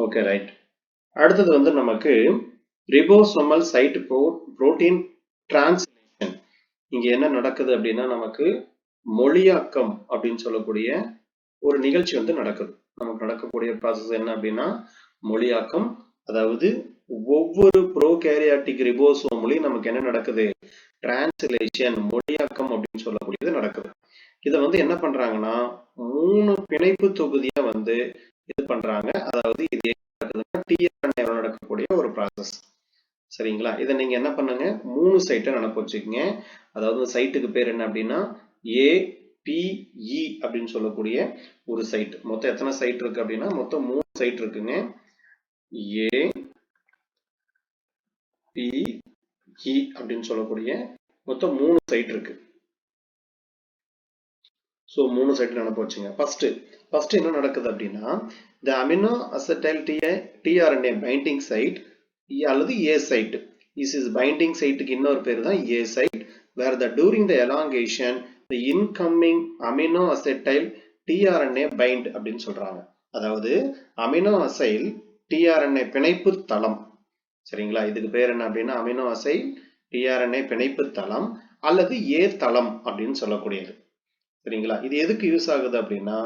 Okay, right. அடுத்தது வந்து நமக்கு ரிபோசோமல் சைட் புரோட்டீன் டிரான்ஸ்லேஷன். இங்க என்ன நடக்குது அப்படின்னா நமக்கு மொழியாக்கம் அப்படின்னு சொல்லக்கூடிய ஒரு நிகழ்ச்சி வந்து நடக்குது. நமக்கு நடக்கக்கூடிய ப்ராசஸ் என்ன அப்படின்னா மொழியாக்கம். அதாவது ஒவ்வொரு ப்ரோகேரியாட்டிக் ரிபோசோம்லையும் நமக்கு என்ன நடக்குது, டிரான்ஸ்லேஷன், மொழியாக்கம் அப்படின்னு சொல்லக்கூடியது நடக்குது. இதை வந்து என்ன பண்றாங்கன்னா 3 பிணைப்பு தொகுதியா வந்து இது பண்றாங்க. அதாவது இது tRNA நடக்கக்கூடிய ஒரு ப்ராசஸ். சரிங்களா? இதை நீங்க என்ன பண்ணுங்க, 3 சைட்டை நினைப்பு வச்சுக்கோங்க. அதாவது சைட்டுக்கு பேர் என்ன அப்படின்னா APE அப்படின்னு சொல்லக்கூடிய ஒரு சைட். மொத்தம் எத்தனை சைட் இருக்கு அப்படின்னா மொத்தம் 3 சைட் இருக்குங்க. APE அப்படின்னு சொல்லக்கூடிய மொத்தம் 3 சைட் இருக்கு. ஸோ 3 சைட் நினைப்பு வச்சுங்க. ஃபர்ஸ்ட் என்ன நடக்குது அப்படின்னா the amino acetyl tRNA binding site அல்லது A site. This is binding siteக்கு இன்னொரு பேர் தான் A site, where during the elongation the incoming amino acetyl tRNA bind அப்படின்னு சொல்றாங்க. அதாவது அமினோ அசைல் tRNA பிணைப்பு தளம். சரிங்களா? இதுக்கு பேர் என்ன அப்படின்னா அமினோ அசைல் tRNA பிணைப்பு தளம் அல்லது A தளம் அப்படின்னு சொல்லக்கூடியது. சரிங்களா? இது எதுக்கு யூஸ் ஆகுது அப்படின்னா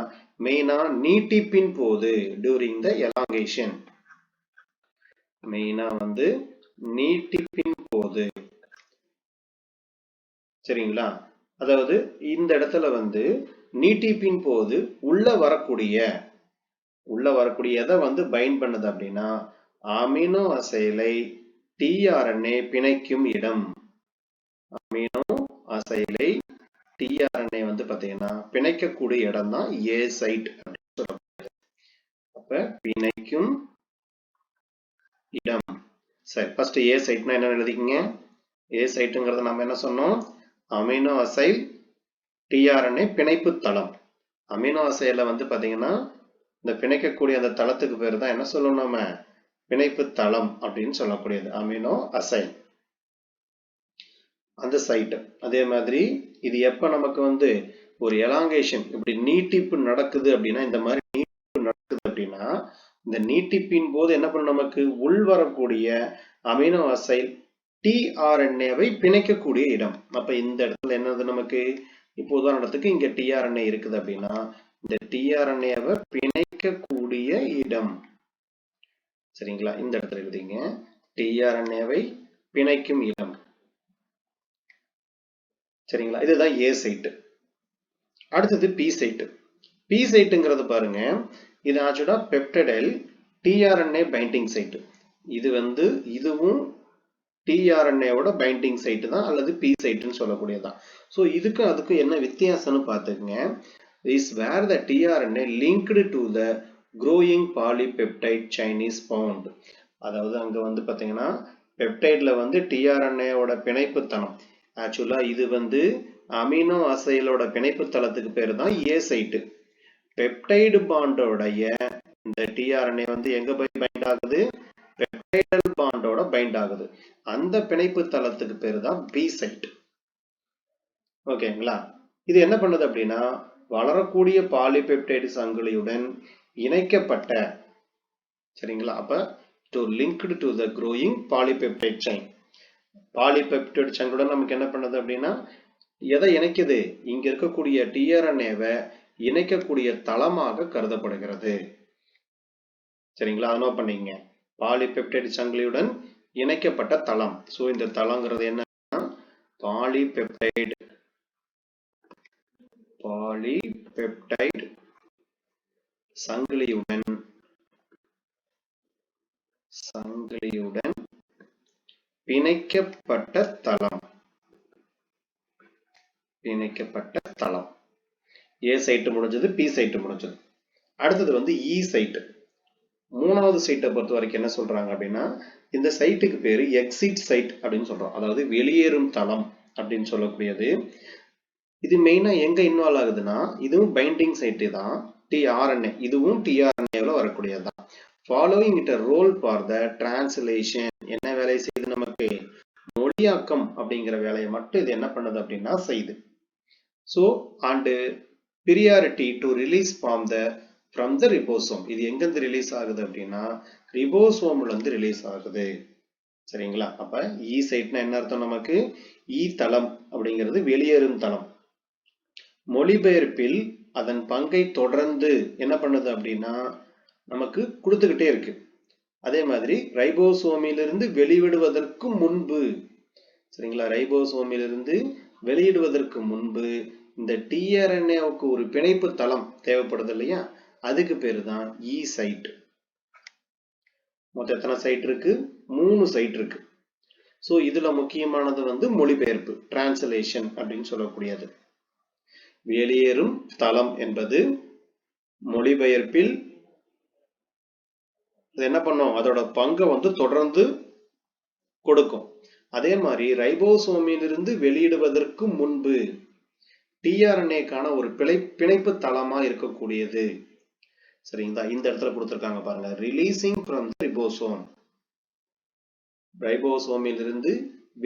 மெயினா நீட்டிப்பின் போது டியூரிங் த எலாங்கேஷன். மெயினா வந்து நீட்டிப்பின் போது. சரிங்களா? அதாவது இந்த இடத்துல வந்து நீட்டிப்பின் போது உள்ள வரக்கூடிய எதை வந்து பைண்ட் பண்ணுது அப்படின்னா அமினோ அசைலை tRNA பிணைக்கும் இடம். அமினோ அசைலை tRNA வந்து பாத்தீங்கன்னா பிணைக்கக்கூடிய இடம் தான் A சைட் அப்படின்னு சொல்லப்படுது. அப்ப பிணைக்கும் இடம். சரி, ஃபர்ஸ்ட் A சைட்னா என்ன எழுதிக்கங்க. A சைட்டுங்கிறத நம்ம என்ன சொன்னோம், அமினோ அசைல் tRNA பிணைப்பு தளம். அமினோ அசைல வந்து பாத்தீங்கன்னா இந்த பிணைக்கக்கூடிய அந்த தளத்துக்கு பேர் தான் என்ன சொல்லணும், நம்ம பிணைப்பு தளம் அப்படின்னு சொல்லக்கூடியது அமினோ அசைல், அந்த சைட். அதே மாதிரி இது எப்ப நமக்கு வந்து ஒரு எலாங்கேஷன் இப்படி நீட்டிப்பு நடக்குது அப்படின்னா இந்த மாதிரி நீட்டிப்பு நடக்குது அப்படின்னா இந்த நீட்டிப்பின் போது என்ன பண்ணும், நமக்கு உள் வரக்கூடிய அமினோ அசைல் tRNA-வை பிணைக்கக்கூடிய இடம். அப்ப இந்த இடத்துல என்னது நமக்கு, இப்போ உதாரணத்துக்கு இங்க tRNA இருக்குது அப்படின்னா இந்த tRNA-வை பிணைக்கக்கூடிய இடம். சரிங்களா? இந்த இடத்துல எழுதிங்க tRNA-வை பிணைக்கும் இடம். சரிங்களா? இதுதான் A சைட். அடுத்தது P சைட். P சைட்டுங்கிறது பாருங்க, இது ஆக்சுவலா பெப்டைடைல் tRNA பைண்டிங் சைட். இது வந்து இதுவும் tRNA-வோட பைண்டிங் சைட் தான் அல்லது P சைட்னு சொல்லக்கூடியதான். ஸோ இதுக்கு அதுக்கு என்ன வித்தியாசம்னு பார்த்துக்குங்க. Is where the tRNA linked to the growing polypeptide chain is found. அதாவது அங்க வந்து பாத்தீங்கன்னா பெப்டைட்ல வந்து tRNA-வோட பிணைப்பு தளம். ஆக்சுவலா இது வந்து அமினோ அசைலோட பிணைப்பு தளத்துக்கு பேரு தான் A சைட். பெப்டைடு பாண்டோடைய இந்த tRNA வந்து எங்க போய் பைண்ட் ஆகுது, பெப்டைடல் பாண்டோட பைண்ட் ஆகுது. அந்த பிணைப்பு தளத்துக்கு பேரு தான் B சைட். ஓகேங்களா? இது என்ன பண்ணுது அப்படின்னா வளரக்கூடிய பாலிபெப்டைடு சங்கிலியுடன் இணைக்கப்பட்ட, சரிங்களா, அப்ப to linked to the growing polypeptide chain. Polypeptide சங்கிலியுடன் நமக்கு என்ன பண்ணுது அப்படின்னா எதை இணைக்குது, இங்க இருக்கக்கூடிய tRNA-வை இணைக்கக்கூடிய தளமாக கருதப்படுகிறது. சரிங்களா? அதை நோட் பண்ணிக்கங்க. பாலிபெப்டைடு சங்கிலியுடன் இணைக்கப்பட்ட தளம். சோ இந்த தளங்கிறது என்ன, பாலிபெப்டைடு சங்கிலியுடன் பிணைக்கப்பட்ட தளம். A சைட் முடிஞ்சது, P சைட் முடிஞ்சது. அடுத்தது வந்து E சைட். மூணாவது சைட்டை பொறுத்த வரைக்கும் என்ன சொல்றாங்க அப்படின்னா இந்த சைட்டுக்கு பேரு எக்ஸிட் சைட் அப்படின்னு சொல்றோம். அதாவது வெளியேறும் தளம் அப்படின்னு சொல்லக்கூடியது. இது மெயினா எங்க இன்வால்வ் ஆகுதுன்னா இதுவும் பைண்டிங் சைட்டு தான் tRNA. இதுவும் tRNA-ல வரக்கூடியதுதான். Following it role for the translation. என்ன வேலை செய்யுது, நமக்கு மொழியாக்கம் அப்படிங்கிற வேலையை மட்டும் இது என்ன பண்ணுது அப்படின்னா செய்யுது. So and priority to release from the from the ribosome. இது எங்க இருந்து ரிலீஸ் ஆகுது அப்படின்னா ரிபோசோம்ல இருந்து ரிலீஸ் ஆகுது. சரிங்களா? அப்ப ஈ சைட்னா என்ன அர்த்தம்? நமக்கு ஈ தளம் அப்படிங்கிறது வெளியேறும் தளம். மொழிபெயர்ப்பில் அதன் பங்கை தொடர்ந்து என்ன பண்ணுது அப்படின்னா நமக்கு கொடுத்துக்கிட்டே இருக்கு. அதே மாதிரி ரைபோசோமிலிருந்து வெளியிடுவதற்கு முன்பு, சரிங்களா, ரைபோசோமிலிருந்து வெளியிடுவதற்கு முன்பு இந்த டிஆர்என்ஏவுக்கு ஒரு பிணைப்பு தளம் தேவைப்படுது இல்லையா, அதுக்கு பேரு தான் இ சைட். மொத்தம் எத்தனை சைட் இருக்கு? 3 சைட் இருக்கு. சோ இதுல முக்கியமானது வந்து மொழிபெயர்ப்பு, டிரான்ஸ்லேஷன் அப்படின்னு சொல்லக்கூடியது. வெளியேறும் தளம் என்பது மொழிபெயர்ப்பில் என்ன பண்ணும், அதோட பங்கை வந்து தொடர்ந்து கொடுக்கும். அதே மாதிரி ரைபோசோமிலிருந்து வெளியிடுவதற்கு முன்பு டிஆர்என்ஏக்கான ஒரு பிணைப்பு தளமா இருக்கக்கூடியது. சரிங்களா? இந்த இடத்துல கொடுத்திருக்காங்க பாருங்க, ரிலீசிங் ஃப்ரம் ரிபோசோம். ரைபோசோமிலிருந்து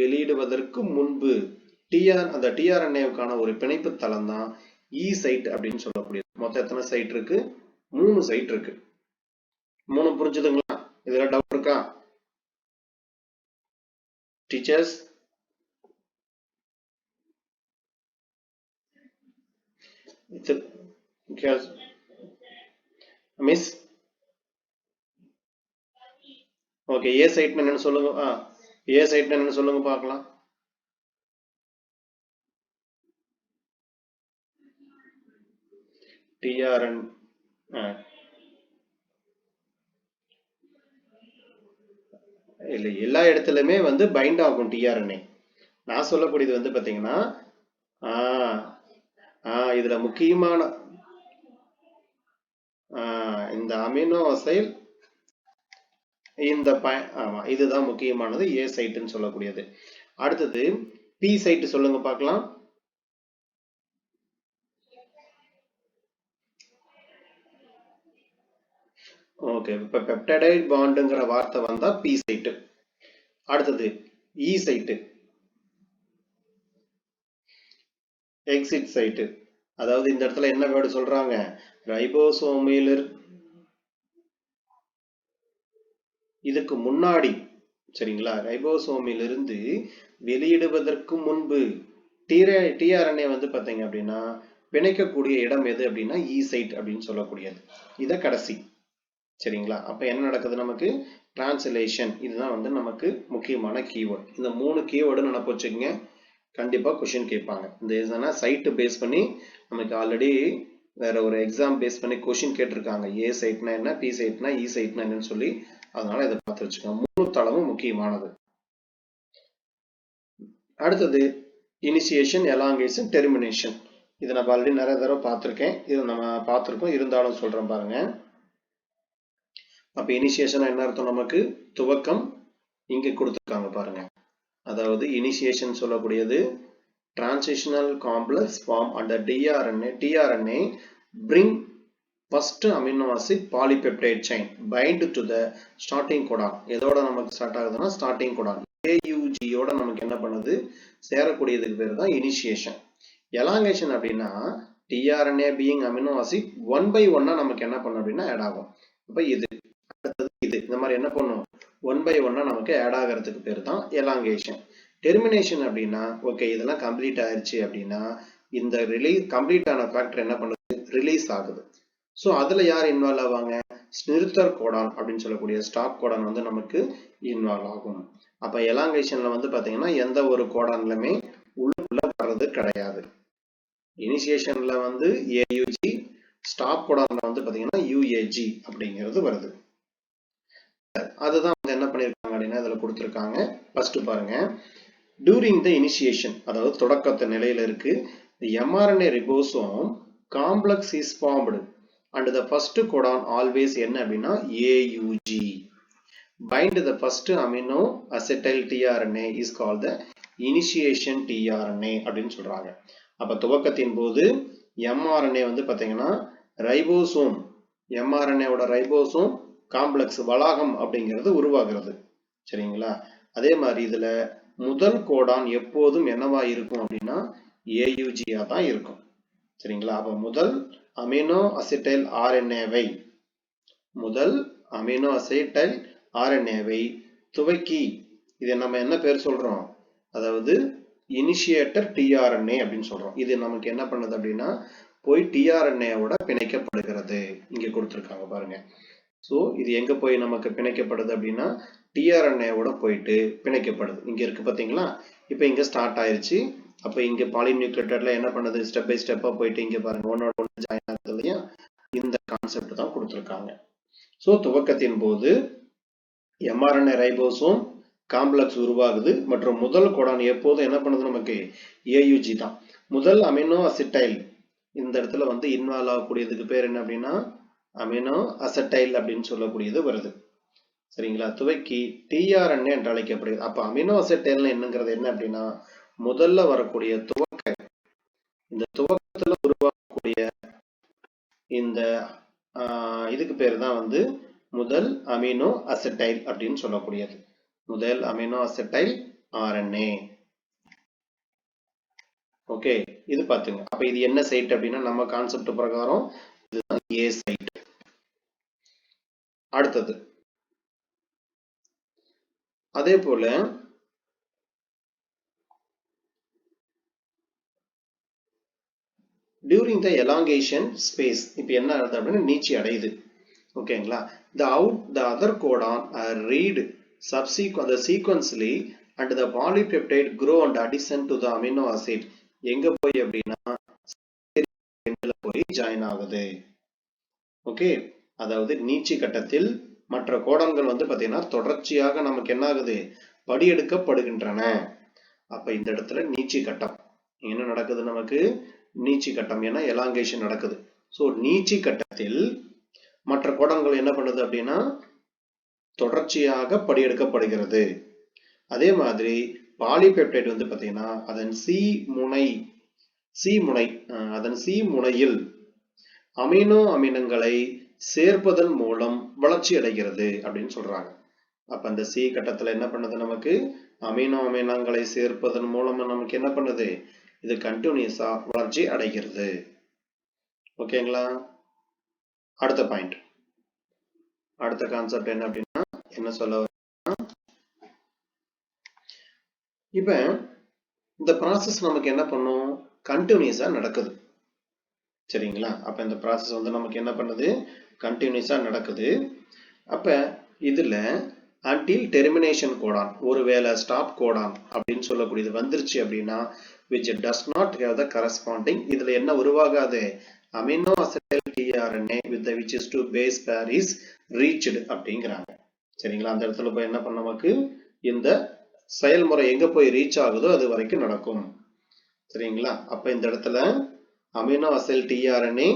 வெளியிடுவதற்கு முன்பு அந்த டிஆர்என்ஏவுக்கான ஒரு பிணைப்பு தளம் தான் இ சைட் அப்படின்னு சொல்லக்கூடியது. மொத்தம் எத்தனை சைட் இருக்கு? 3 சைட் இருக்கு. 3 புரிஞ்சுதுங்களா? இதுல டவுட் இருக்கா டீச்சர்ஸ்? மிஸ் ஓகே, ஏ சைட் என்னன்னு சொல்லுங்க. ஏ சைட் என்னன்னு சொல்லுங்க பார்க்கலாம். டிஆர்என் இல்ல, எல்லா இடத்துலயுமே வந்து பைண்ட் ஆகும் டிஆர்என்ஏ. நான் சொல்லக்கூடியது வந்து பாத்தீங்கன்னா இதுல முக்கியமான இந்த அமினோ அசைல், இந்த ஆமா இதுதான் முக்கியமானது, ஏ சைட்னு சொல்லக்கூடியது. அடுத்தது பி சைட் சொல்லுங்க பார்க்கலாம். ஓகே, இப்ப பெப்டைடைட் பாண்டுங்கிற வார்த்தை வந்தா பி சைட். அடுத்தது இ சைட், எக்ஸிட் சைட். அதாவது இந்த இடத்துல என்ன வேர்டு சொல்றாங்க, ரைபோசோமில் இதுக்கு முன்னாடி, சரிங்களா, ரைபோசோமிலிருந்து வெளியிடுவதற்கு முன்பு டிஆர்என்ஏ வந்து பாத்தீங்க அப்படின்னா பிணைக்கக்கூடிய இடம் எது அப்படின்னா இ சைட் அப்படின்னு சொல்லக்கூடியது. இத கடைசி. சரிங்களா? அப்ப என்ன நடக்குது, நமக்கு டிரான்ஸ்லேஷன். இதுதான் வந்து நமக்கு முக்கியமான கீவேர்ட். இந்த 3 கீவேர்டு நினைப்பு வச்சுக்கோங்க, கண்டிப்பா கொஸ்டின் கேட்பாங்க. இந்த இதுனா சைட் பேஸ் பண்ணி நமக்கு ஆல்ரெடி வேற ஒரு எக்ஸாம் பேஸ் பண்ணி கொஸ்டின் கேட்டிருக்காங்க. ஏ சைட்னா என்ன, பி சைட்னா, இ சைட்னா என்னன்னு சொல்லி. அதனால இதை பார்த்து வச்சுக்கோங்க. 3 தளமும் முக்கியமானது. அடுத்தது இனிஷியேஷன், எலாங்கேஷன், டெர்மினேஷன். இதை நம்ம ஆல்ரெடி நிறைய தடவை பார்த்துருக்கேன், இது நம்ம பார்த்துருக்கோம், இருந்தாலும் சொல்றேன் பாருங்க. அப்ப இனிஷியேஷன் என்ன அர்த்தம், நமக்கு துவக்கம். இங்க கொடுத்துருக்காங்க பாருங்க. அதாவது இனிஷியேஷன் சொல்லக்கூடியது transitional complex form and tRNA bring first amino acid polypeptide chain bind to the starting codon. எதோட நமக்கு ஸ்டார்ட் ஆகுதுன்னா ஸ்டார்டிங் கோடான் AUG யோட நமக்கு என்ன பண்ணுது, சேரக்கூடியதுக்கு பேர் தான் இனிஷியேஷன். எலாங்கேஷன் அப்படின்னா tRNA being amino acid 1 by 1 நமக்கு என்ன பண்ணும் அப்படின்னா ஆட் ஆகும். அப்ப இது அடுத்தது இது இந்த மாதிரி என்ன பண்ணும், 1 by 1 நமக்கு ஆட் ஆகிறதுக்கு பேர் தான் எலாங்கேஷன். டெர்மினேஷன் அப்படின்னா ஓகே இதெல்லாம் கம்ப்ளீட் ஆயிருச்சு அப்படின்னா இந்த கம்ப்ளீட் ஆன ஃபேக்டர் என்ன பண்ணுது, ரிலீஸ் ஆகுது. ஸோ அதுல யார் இன்வால்வ் ஆவாங்க, ஸ்னிர்தர் கோடான் அப்படின்னு சொல்லக்கூடிய ஸ்டாப் கோடான் வந்து நமக்கு இன்வால்வ் ஆகும். அப்ப எலாங்கேஷன்ல வந்து பாத்தீங்கன்னா எந்த ஒரு கோடான்லுமே உள்ளுக்குள்ள வர்றது கிடையாது. இனிஷியேஷன்ல வந்து AUG, ஸ்டாப் கோடான்ல வந்து பாத்தீங்கன்னா UAG அப்படிங்கிறது வருது. அதுதான் வந்து என்ன பண்ணிருக்காங்க அப்படின்னா இதுல கொடுத்திருக்காங்க. ஃபர்ஸ்ட் பாருங்க, டியூரிங் த இனிஷியேஷன், அதாவது தொடக்கத்து நிலையில இருக்கு, mRNA ribosome complex is formed and the first codon always என்ன அப்படின்னா AUG bind the first amino acetyl tRNA is called the initiation tRNA அப்படின்னு சொல்றாங்க. அப்ப துவக்கத்தின் போது mRNA வந்து பாத்தீங்கன்னா ரைபோசோம், mRNA ஓட ரைபோசோம் காம்ப்ளெக்ஸ் வளாகம் அப்படிங்கிறது உருவாகிறது. சரிங்களா? அதே மாதிரி இதுல முதல் கோடான் எப்போதும் என்னவா இருக்கும் அப்படின்னா AUG தான் இருக்கும். சரிங்களா? அப்ப முதல் அமினோ அசிட்டைல் ஆர்என்ஏவை முதல் அமினோ அசிட்டைல் ஆர்என்ஏவை துவக்கி இதை நம்ம என்ன பேர் சொல்றோம், அதாவது இனிஷியேட்டர் டிஆர்என்ஏ அப்படின்னு சொல்றோம். இது நமக்கு என்ன பண்ணுது அப்படின்னா போய் டிஆர்என்ஏவோட பிணைக்கப்படுகிறது. இங்க கொடுத்துருக்காங்க பாருங்க. ஸோ இது எங்க போய் நமக்கு பிணைக்கப்படுது அப்படின்னா டிஆர்என்ஏவோட போயிட்டு பிணைக்கப்படுது. இங்க இருக்கு பாத்தீங்களா, இப்போ இங்க ஸ்டார்ட் ஆயிருச்சு. அப்ப இங்க பாலிநியூக்ளியோடைட்ல என்ன பண்ணுது, ஸ்டெப் பை ஸ்டெப்பா போயிட்டு இங்க பாருங்க ஒன்னோட ஒன்று ஜாயின் ஆகுது இல்லையா, இந்த கான்செப்ட் தான் கொடுத்துருக்காங்க. ஸோ துவக்கத்தின் போது எம்ஆர்என்ஏ ரைபோசோம் காம்ப்ளெக்ஸ் உருவாகுது மற்றும் முதல் கோடான் எப்போதும் என்ன பண்ணுது நமக்கு ஏயுஜி தான். முதல் அமினோ அசிட்டைல் இந்த இடத்துல வந்து இன்வால்வ் ஆகக்கூடியதுக்கு பேர் என்ன அப்படின்னா அமினோ அசட்டைல் அப்படின்னு சொல்லக்கூடியது வருது. சரிங்களா, துவக்கி டிஆர்என்ஏ என்று அழைக்கப்படுகிறது. அப்ப அமினோ அசட்டைல் என்னங்கிறது என்ன அப்படின்னா முதல்ல வரக்கூடிய துவக்க, இந்த துவக்கத்துல உருவாக்கக்கூடிய இந்த இதுக்கு பேர் தான் வந்து முதல் அமினோ அசட்டைல் அப்படின்னு சொல்லக்கூடியது. முதல் அமினோ அசட்டைல் ஆர்என்ஏ. ஓகே, இது பாத்துங்க. அப்ப இது என்ன சைட் அப்படின்னா நம்ம கான்செப்ட் பிரகாரம் இதுதான் ஏ சைட். அடுத்தது அதே போல டியூரிங் த எலாங்கேஷன் ஸ்பேஸ் இப்ப என்ன ஆகுது அப்படின்னா நீச்சி அடையுது. ஓகேங்களா, the other codon are read sequentially and the polypeptide grow and addition to the amino acid எங்க போய் அப்படின்னா போய் ஜாயின் ஆகுது. ஓகே, அதாவது நீச்சி கட்டத்தில் மற்ற கோடான்கள் வந்து பாத்தீங்கன்னா தொடர்ச்சியாக நமக்கு என்ன ஆகுது படியெடுக்கப்படுகின்றன. அப்ப இந்த இடத்துல நீச்சி கட்டம் என்ன நடக்குது, நமக்கு நீச்சி கட்டம் ஏன்னா எலாங்கேஷன் நடக்குது. சோ நீச்சி கட்டத்தில் மற்ற கோடான்கள் என்ன பண்ணுது அப்படின்னா தொடர்ச்சியாக படியெடுக்கப்படுகிறது. அதே மாதிரி பாலிபெப்டைட் வந்து பாத்தீங்கன்னா அதன் சி முனையில் அமினோ அமிலங்களை சேர்ப்பதன் மூலம் வளர்ச்சி அடைகிறது அப்படின்னு சொல்றாங்க. அப்ப அந்த சி கட்டத்துல என்ன பண்ணுது, நமக்கு அமினோ அமிலங்களை சேர்ப்பதன் மூலம் நமக்கு என்ன பண்ணுது, இது கண்டினியூஸா வளர்ச்சி அடைகிறது. ஓகேங்களா, அடுத்த பாயிண்ட், அடுத்த கான்செப்ட் என்ன அப்படின்னா என்ன சொல்ல வர, இப்ப இந்த ப்ராசஸ் நமக்கு என்ன பண்ணும் கண்டினியூஸா நடக்குது. சரிங்களா, அப்ப இந்த ப்ராசஸ் வந்து நமக்கு என்ன பண்ணுது கண்டினியூஸா நடக்குது. அப்ப இதுல until termination கோடான் ஒருவேளை ஸ்டாப் கோடான் அப்படின்னு சொல்லக்கூடியது வந்துருச்சு அப்படின்னா which does not have the corresponding இதுல என்ன உருவாகாது amino acetyl tRNA with the which is to base pair is reached அப்படிங்கிறாங்க. சரிங்களா, அந்த இடத்துல போய் என்ன பண்ண நமக்கு இந்த செயல்முறை எங்க போய் ரீச் ஆகுதோ அது வரைக்கும் நடக்கும். சரிங்களா, அப்ப இந்த இடத்துல அமினோ அசைல் tRNA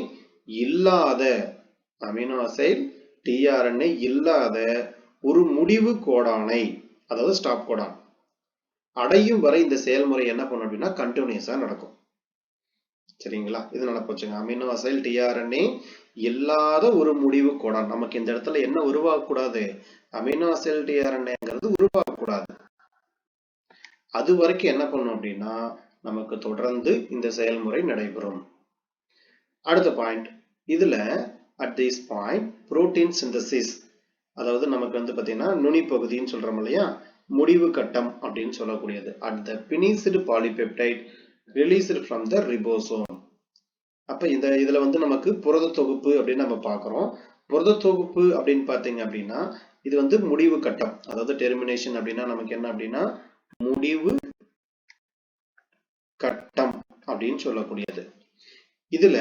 இல்லாத அமினோ அசைல் tRNA இல்லாத ஒரு முடிவு கோடானை அதாவது ஸ்டாப் கோடான் அடையும் வரை இந்த செயல்முறை என்ன பண்ணும் அப்படின்னா கண்டினியூஸா நடக்கும். சரிங்களா, இது நடப்போச்சுங்க. அமினோ அசைல் tRNA இல்லாத ஒரு முடிவு கோடான் நமக்கு இந்த இடத்துல என்ன உருவாகக்கூடாது அமினோ அசைல் tRNAங்கிறது உருவாகக்கூடாது. அது வரைக்கும் என்ன பண்ணும் அப்படின்னா நமக்கு தொடர்ந்து இந்த செயல்முறை நடைபெறும். அடுத்த பாயிண்ட், இதுல at this point protein synthesis அதாவது நமக்கு வந்து பாத்தீங்கன்னா நுனி பகுதின்னு சொல்றோம் இல்லையா, முடிவு கட்டம் அப்படின்னு சொல்லக்கூடியது at the finished polypeptide released from the ribosome. அப்ப இதுல வந்து நமக்கு புரத தொகுப்பு அப்படின்னு நம்ம பாக்குறோம். புரத தொகுப்பு அப்படின்னு பாத்தீங்க அப்படின்னா இது வந்து முடிவு கட்டம் அதாவது டெர்மினேஷன் அப்படின்னா நமக்கு என்ன அப்படின்னா முடிவு கட்டம் அப்படின்னு சொல்லக்கூடியது. இதுல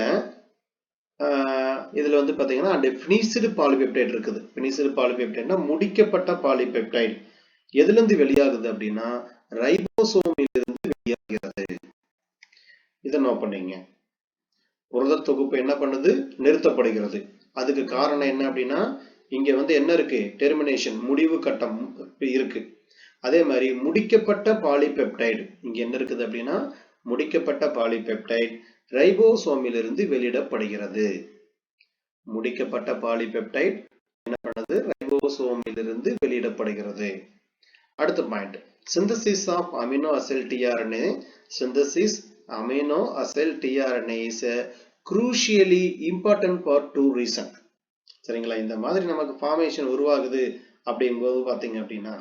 வந்து பாத்தீங்கன்னா finished polypeptide இருக்குது. finished polypeptideனா முடிக்கப்பட்ட பாலிபெப்டைட் எதுல இருந்து வெளியாகுது அப்படின்னா ரைபோசோமில் இருந்து வெளியாகிறது. இதை நோட் பண்ணீங்க. புரத தொகுப்பு என்ன பண்ணுது நிறுத்தப்படுகிறது. அதுக்கு காரணம் என்ன அப்படின்னா இங்க வந்து என்ன இருக்கு டெர்மினேஷன் முடிவு கட்டம் இருக்கு. அதே மாதிரி முடிக்கப்பட்ட பாலிபெப்டைடு இங்க என்ன இருக்குது அப்படின்னா முடிக்கப்பட்ட பாலிபெப்டைட் ரைபோசோமில் இருந்து வெளியிடப்படுகிறது. முடிக்கப்பட்ட பாலிபெப்டைட் என்ன பண்ணுது ரைபோசோமில் இருந்து வெளியிடப்படுகிறது. அடுத்த point, synthesis of amino acyl tRNA. Synthesis amino acyl tRNA is a crucially important for two reasons. சரிங்களா? இந்த மாதிரி நமக்கு ஃபார்மேஷன் உருவாகுது அப்படிங்கும்போது பாத்தீங்க அப்படின்னா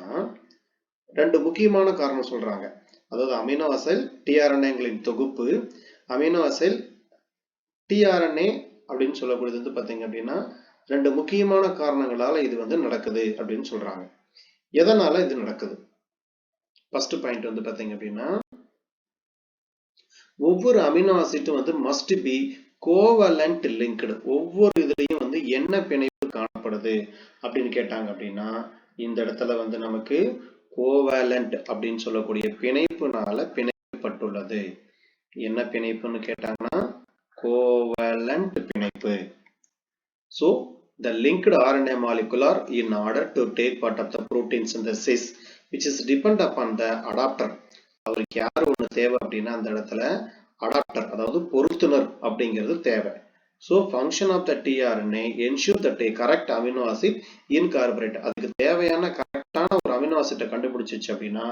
ரெண்டு முக்கியமான காரணம் சொல்றாங்க. அதாவது அமினோ அசைல் டிஆர்என்ஏங்களின் தொகுப்பு, அமினோ அசைல் டிஆர்என்ஏ அப்படின்னு சொல்லக்கூடியது வந்து பாத்தீங்க அப்படின்னா ரெண்டு முக்கியமான காரணங்களால இது வந்து நடக்குது அப்படின்னு சொல்றாங்க. எதனால இது நடக்குது? ஃபர்ஸ்ட் பாயிண்ட் வந்து பாத்தீங்க அப்படின்னா ஒவ்வொரு அமினோ ஆசிட்டும் வந்து மஸ்ட் பி கோவலண்ட் லிங்க்டு. ஒவ்வொரு இதுலயும் வந்து என்ன பிணைப்பு காணப்படுது அப்படின்னு கேட்டாங்க அப்படின்னா இந்த இடத்துல வந்து நமக்கு கோவலண்ட் அப்படின்னு சொல்லக்கூடிய பிணைப்புனால பிணைக்கப்பட்டுள்ளது. என்ன பிணைப்புன்னு கேட்டாங்கன்னா கோவலண்ட் பிணைப்பு. So the linked RNA molecule in order to take part of the protein synthesis which is depend upon the adapter. அவருக்கு யார் ஒன்று தேவை அப்படின்னா அந்த இடத்துல அடாப்டர் அதாவது பொருத்துனர் அப்படிங்கிறது தேவை. So function of the tRNA ensure that a correct amino acid incorporate. அதுக்கு தேவையான கரெக்டான ஒரு அமினோ ஆசிட்டை கண்டுபிடிச்சிச்சு அப்படின்னா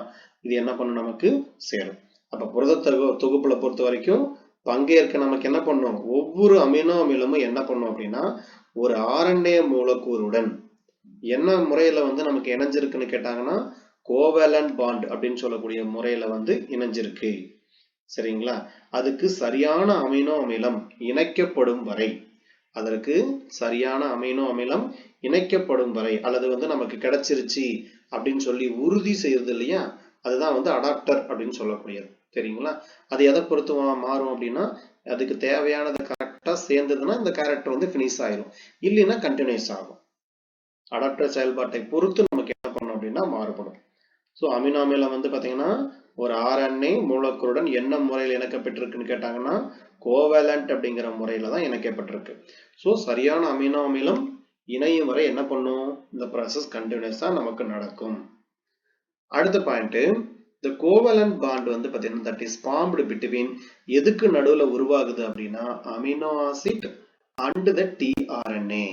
இது என்ன பண்ணும் நமக்கு சேரும். அப்ப புரத தொகுப்புல பொறுத்த வரைக்கும் பங்கேற்க நமக்கு என்ன பண்ணும் ஒவ்வொரு அமினோ அமிலமும் என்ன பண்ணும் அப்படின்னா ஒரு ஆர்என்ஏ மூலக்கூறுடன் என்ன முறையில வந்து நமக்கு இணைஞ்சிருக்குன்னு கேட்டாங்கன்னா கோவேலன்ட் பாண்ட் அப்படின்னு சொல்லக்கூடிய முறையில வந்து இணைஞ்சிருக்கு. சரிங்களா? அதுக்கு சரியான அமினோ அமிலம் இணைக்கப்படும் வரை அதற்கு சரியான அமினோ அமிலம் இணைக்கப்படும் வரை அல்லது வந்து நமக்கு கிடைச்சிருச்சு அப்படின்னு சொல்லி உறுதி செய்யறது இல்லையா அதுதான் வந்து அடாப்டர் அப்படின்னு சொல்லக்கூடியது. சரிங்களா? அது எதை பொறுத்து மாறும் அப்படின்னா அதுக்கு தேவையானதை கரெக்டா சேர்ந்ததுன்னா இந்த கேரக்டர் வந்து பினிஷ் ஆயிரும், இல்லைன்னா கண்டினியூஸ் ஆகும். அடாப்டர் செயல்பாட்டை பொறுத்து நமக்கு என்ன பண்ணும் அப்படின்னா மாறுபடும். ஸோ அமினோ அமிலம் வந்து பாத்தீங்கன்னா ஒரு ஆர்என்ஏ மூலக்கூறுடன் என்ன முறையில் இணைக்கப்பட்டிருக்குன்னு கேட்டாங்கன்னா கோவேலண்ட் அப்படிங்கிற முறையில தான் இணைக்கப்பட்டிருக்கு. ஸோ சரியான அமினோ அமிலம் இணையும் வரை என்ன பண்ணும் இந்த ப்ராசஸ் கண்டினியூஸா நமக்கு நடக்கும். அடுத்த பாயிண்ட் the covalent bond வந்து பாத்தீங்கன்னா that is formed between எதுக்கு நடுவுல உருவாகுது அப்படின்னா amino acid and the tRNA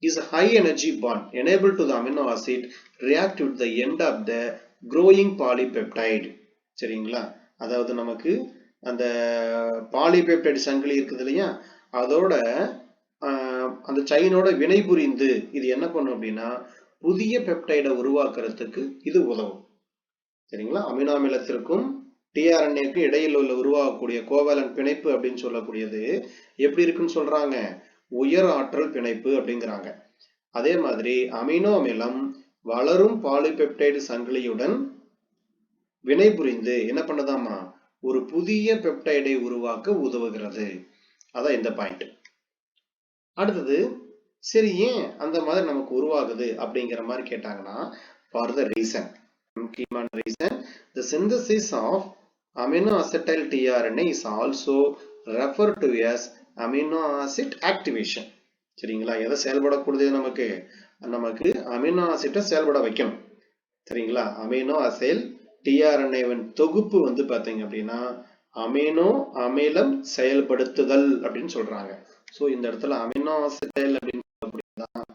is a high energy bond enable to the amino acid react with the end of the growing polypeptide. சரிங்களா? அதாவது நமக்கு அந்த பாலிபெப்டைடு சங்கிலி இருக்குது இல்லையா அதோட அந்த செயினோட வினை புரிந்து இது என்ன பண்ணும் அப்படின்னா புதிய பெப்டைடை உருவாக்குறதுக்கு இது உதவும். சரிங்களா? அமினோ அமிலத்திற்கும் டிஆர்என்ஏக்கும் இடையில் உள்ள உருவாகக்கூடிய கோவலன்ட் பிணைப்பு அப்படின்னு சொல்லக்கூடியது எப்படி இருக்குன்னு சொல்றாங்க உயர் ஆற்றல் பிணைப்பு அப்படிங்கிறாங்க. அதே மாதிரி அமினோ அமிலம் வளரும் பாலிபெப்டைடு சங்கிலியுடன் வினை புரிந்து என்ன பண்ணுதாமா ஒரு புதிய பெப்டைடை உருவாக்க உதவுகிறது. அதான் இந்த பாயிண்ட். அடுத்தது சரி ஏன் அந்த மாதிரி நமக்கு உருவாகுது அப்படிங்கிற மாதிரி கேட்டாங்கன்னா ஃபார் த ரீசன் முக்கியமான reason the synthesis of amino acetyl tRNA is also referred to as amino acid activation. சரிங்களா? எதை செயல்படக்கூடியது நமக்கு அமினோ ஆசிட்டை செயல்பட வைக்கணும். சரிங்களா? அமினோ அசைல் டிஆர்என்ஏவின் தொகுப்பு வந்து பாத்தீங்க அப்படின்னா அமினோ அமிலம் செயல்படுத்துதல் அப்படின்னு சொல்றாங்க. சோ இந்த இடத்துல அமினோ அசிடைல் அப்படின்னு சொல்லக்கூடியதான்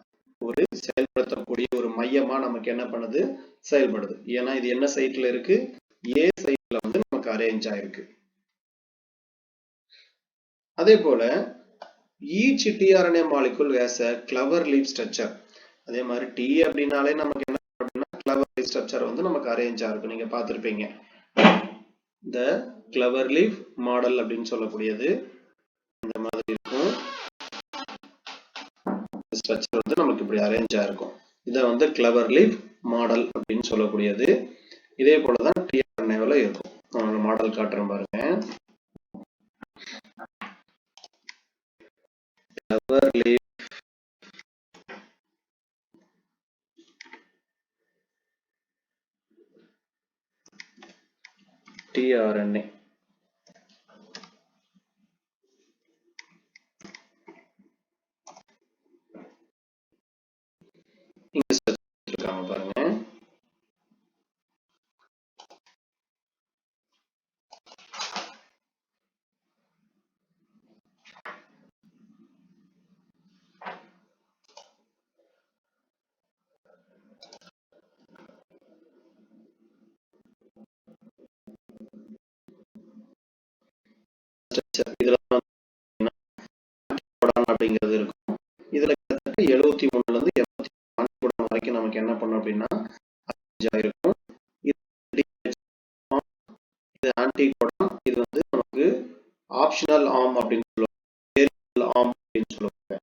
ஒரு செயல்படுத்தக்கூடிய ஒரு மையமா நமக்கு என்ன பண்ணுது செயல்படுது. ஏன்னா இது என்ன சைட்ல இருக்கு ஏ சைட்ல வந்து நமக்கு அரேஞ்ச் ஆயிருக்கு. அதே போல each tRNA molecule has a clever leaf structure. அதே மாதிரி டி அப்படின்னாலே நமக்கு என்ன அப்படின்னா clever leaf structure வந்து நமக்கு அரேஞ்ச் ஆயிருக்கு. நீங்க பார்த்திருப்பீங்க the clever leaf model அப்படின்னு சொல்லக்கூடியது இந்த மாதிரி இருக்கும். ஸ்ட்ரக்சர் வந்து நமக்கு இப்படி அரேஞ்ச் ஆயிருக்கும். இதை வந்து clever leaf மாடல் அப்படின்னு சொல்லக்கூடியது. இதே போலதான் tRNAவில் இருக்கும். நான் மாடல் காட்டுறேன் பாருங்க. clever leaf tRNA இங்க இருக்காங்க பாருங்க. அப்படிங்கிறது இருக்கும். இதுல கிட்டத்தட்ட 73ல இருந்து 83 வரைக்கும் நமக்கு என்ன பண்ணும் அப்படின்னா இருக்கும். இது ஆன்டிகோடான். இது வந்து நமக்கு ஆப்ஷனல் ஆர்ம் அப்படின்னு சொல்லுவாங்க, ஆர்ம் அப்படின்னு சொல்லுவாங்க.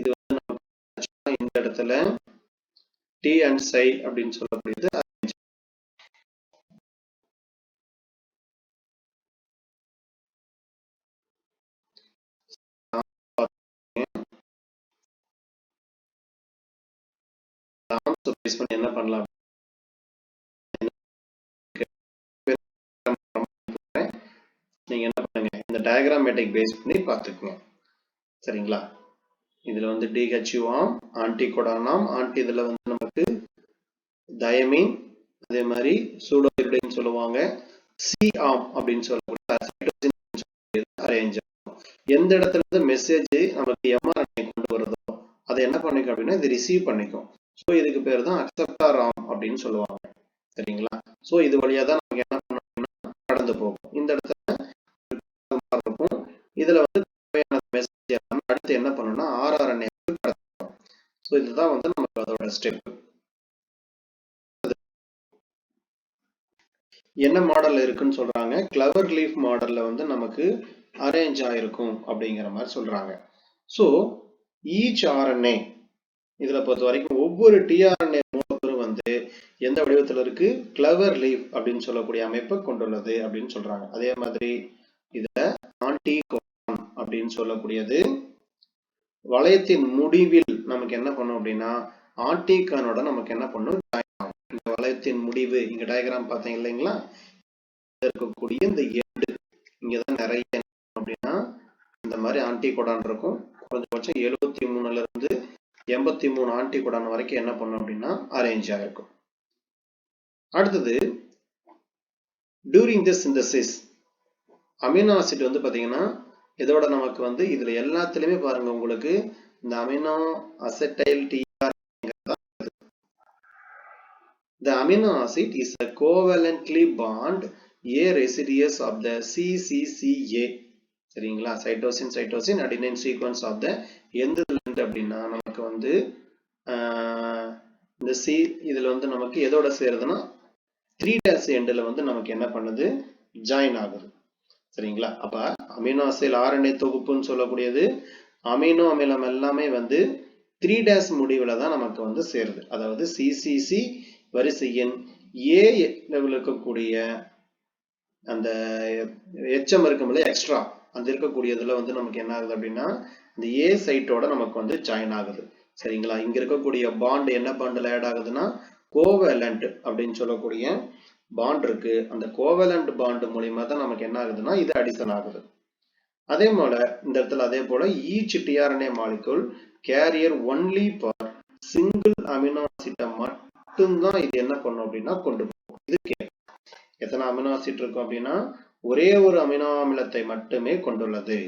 இது வந்து நமக்கு இந்த இடத்துல டி அண்ட் சை அப்படின்னு சொல்லக்கூடியது. என்ன பண்ணலாம், நீங்க என்ன பண்ணுங்க, இந்த டயக்ராமேட்டிக் பேஸ் பண்ணி பார்த்துக்குங்க. சரிங்களா? இதுல வந்து டிஹெச்யூ ஆம், ஆன்டிகோடான் ஆம், இதுல வந்து நமக்கு தயமின், அதே மாதிரி சூடோஹைட்ரைடுன்னு சொல்லுவாங்க, சி ஆம் அப்படின்னு சொல்லக்கூடிய அரேஞ்ச். எந்த இடத்துல இருந்து மெசேஜ் நமக்கு எம்ஆர்என்ஏ கொண்டு வருதோ அதை என்ன பண்ணிக்கும் அப்படின்னா இது ரிசீவ் பண்ணிக்கும். ஸோ இதுக்கு பேர் தான் அக்செப்டார் ஆர்ம் அப்படின்னு சொல்லுவாங்க. சரிங்களா? ஸோ இது வழியா தான் நமக்கு என்ன பண்ணணும், கடந்து போகும். இந்த இடத்துல இருக்கும். இதுல வந்து தேவையான மெசேஜ் அடுத்து என்ன பண்ணணும்னா ஆர்ஆர்என்ஏ கடத்தணும். ஸோ இதுதான் வந்து நமக்கு அதோட ஸ்டெப். என்ன மாடல் இருக்குன்னு சொல்றாங்க, கிளவர் லீஃப் மாடல்ல வந்து நமக்கு அரேஞ்ச் ஆயிருக்கும் அப்படிங்கிற மாதிரி சொல்றாங்க. ஸோ ஈச் ஆர்என்ஏ இதுல பொறுத்த வரைக்கும் ஒவ்வொரு டிஆர்என்ஏ மூலக்கூறும் வந்து எந்த வடிவத்தில் இருக்கு, கிளவர் லீஃப் அப்படின்னு சொல்லக்கூடிய அமைப்பை கொண்டுள்ளது அப்படின்னு சொல்றாங்க. அதே மாதிரி இதுல ஆன்டிகோடான் அப்படின்னு சொல்லக்கூடியது வளையத்தின் முடிவில் நமக்கு என்ன பண்ணும் அப்படின்னா ஆன்டிகானோட நமக்கு என்ன பண்ணும், இந்த வளையத்தின் முடிவு இங்க டயக்ராம் பார்த்தீங்க இல்லைங்களா, இருக்கக்கூடிய இந்த எண்டு இங்கதான் நிறைய அப்படின்னா இந்த மாதிரி ஆன்டிகோடான் இருக்கும். குறைஞ்சபட்சம் 73ல இருந்து 83 ஆன்டிகோடான் வரைக்கும் என்ன பண்ணும் அப்படின்னா அரேஞ்ச் ஆயிருக்கும். அடுத்தது during the synthesis amino acid வந்து பாத்தீங்கன்னா இதோட நமக்கு வந்து இதுல எல்லாத்துலயுமே பாருங்க உங்களுக்கு இந்த amino acetyl t R. The amino acid is a covalently bond A residues of the CCCA. சரிங்களா? Cytosine adenine sequence of the எந்த அப்படின்னா நமக்கு வந்து இந்த சி இதுல வந்து நமக்கு எதோட சேருதுன்னா 3' எண்ட்ல வந்து நமக்கு என்ன பண்ணுது, ஜாயின் ஆகுது. சரிங்களா? அப்ப அமினோ ஆசிட் ஆர்என்ஏ தொகுப்புன்னு சொல்லக்கூடியது அமினோ அமிலம் எல்லாமே வந்து 3' முடிவுல தான் நமக்கு வந்து சேருது. அதாவது சிசிசி வரிசையின் ஏ இருக்கக்கூடிய அந்த எச்சம் இருக்கும்போது எக்ஸ்ட்ரா அந்த இருக்கக்கூடியதுல வந்து நமக்கு என்ன ஆகுது அப்படின்னா இந்த ஏ சைட்டோட நமக்கு வந்து ஜாயின் ஆகுது. சரிங்களா? இங்க இருக்கக்கூடிய பாண்ட் என்ன பாண்ட்ல ஆட் ஆகுதுன்னா கோவேலண்ட் அப்படின்னு சொல்லக்கூடிய பாண்ட் இருக்கு. அந்த கோவேலண்ட் பாண்ட் மூலியமா தான் நமக்கு என்ன ஆகுதுன்னா இது அடிஷன் ஆகுது. அதே போல இந்த இடத்துல அதே போல each tRNA molecule carrier only for single amino ஆசிட்டை மட்டும்தான் இது என்ன பண்ணும் அப்படின்னா கொண்டு போகும். இது எத்தனை அமினோ ஆசிட் இருக்கும் அப்படின்னா ஒரே ஒரு அமினோ அமிலத்தை மட்டுமே கொண்டுள்ளது.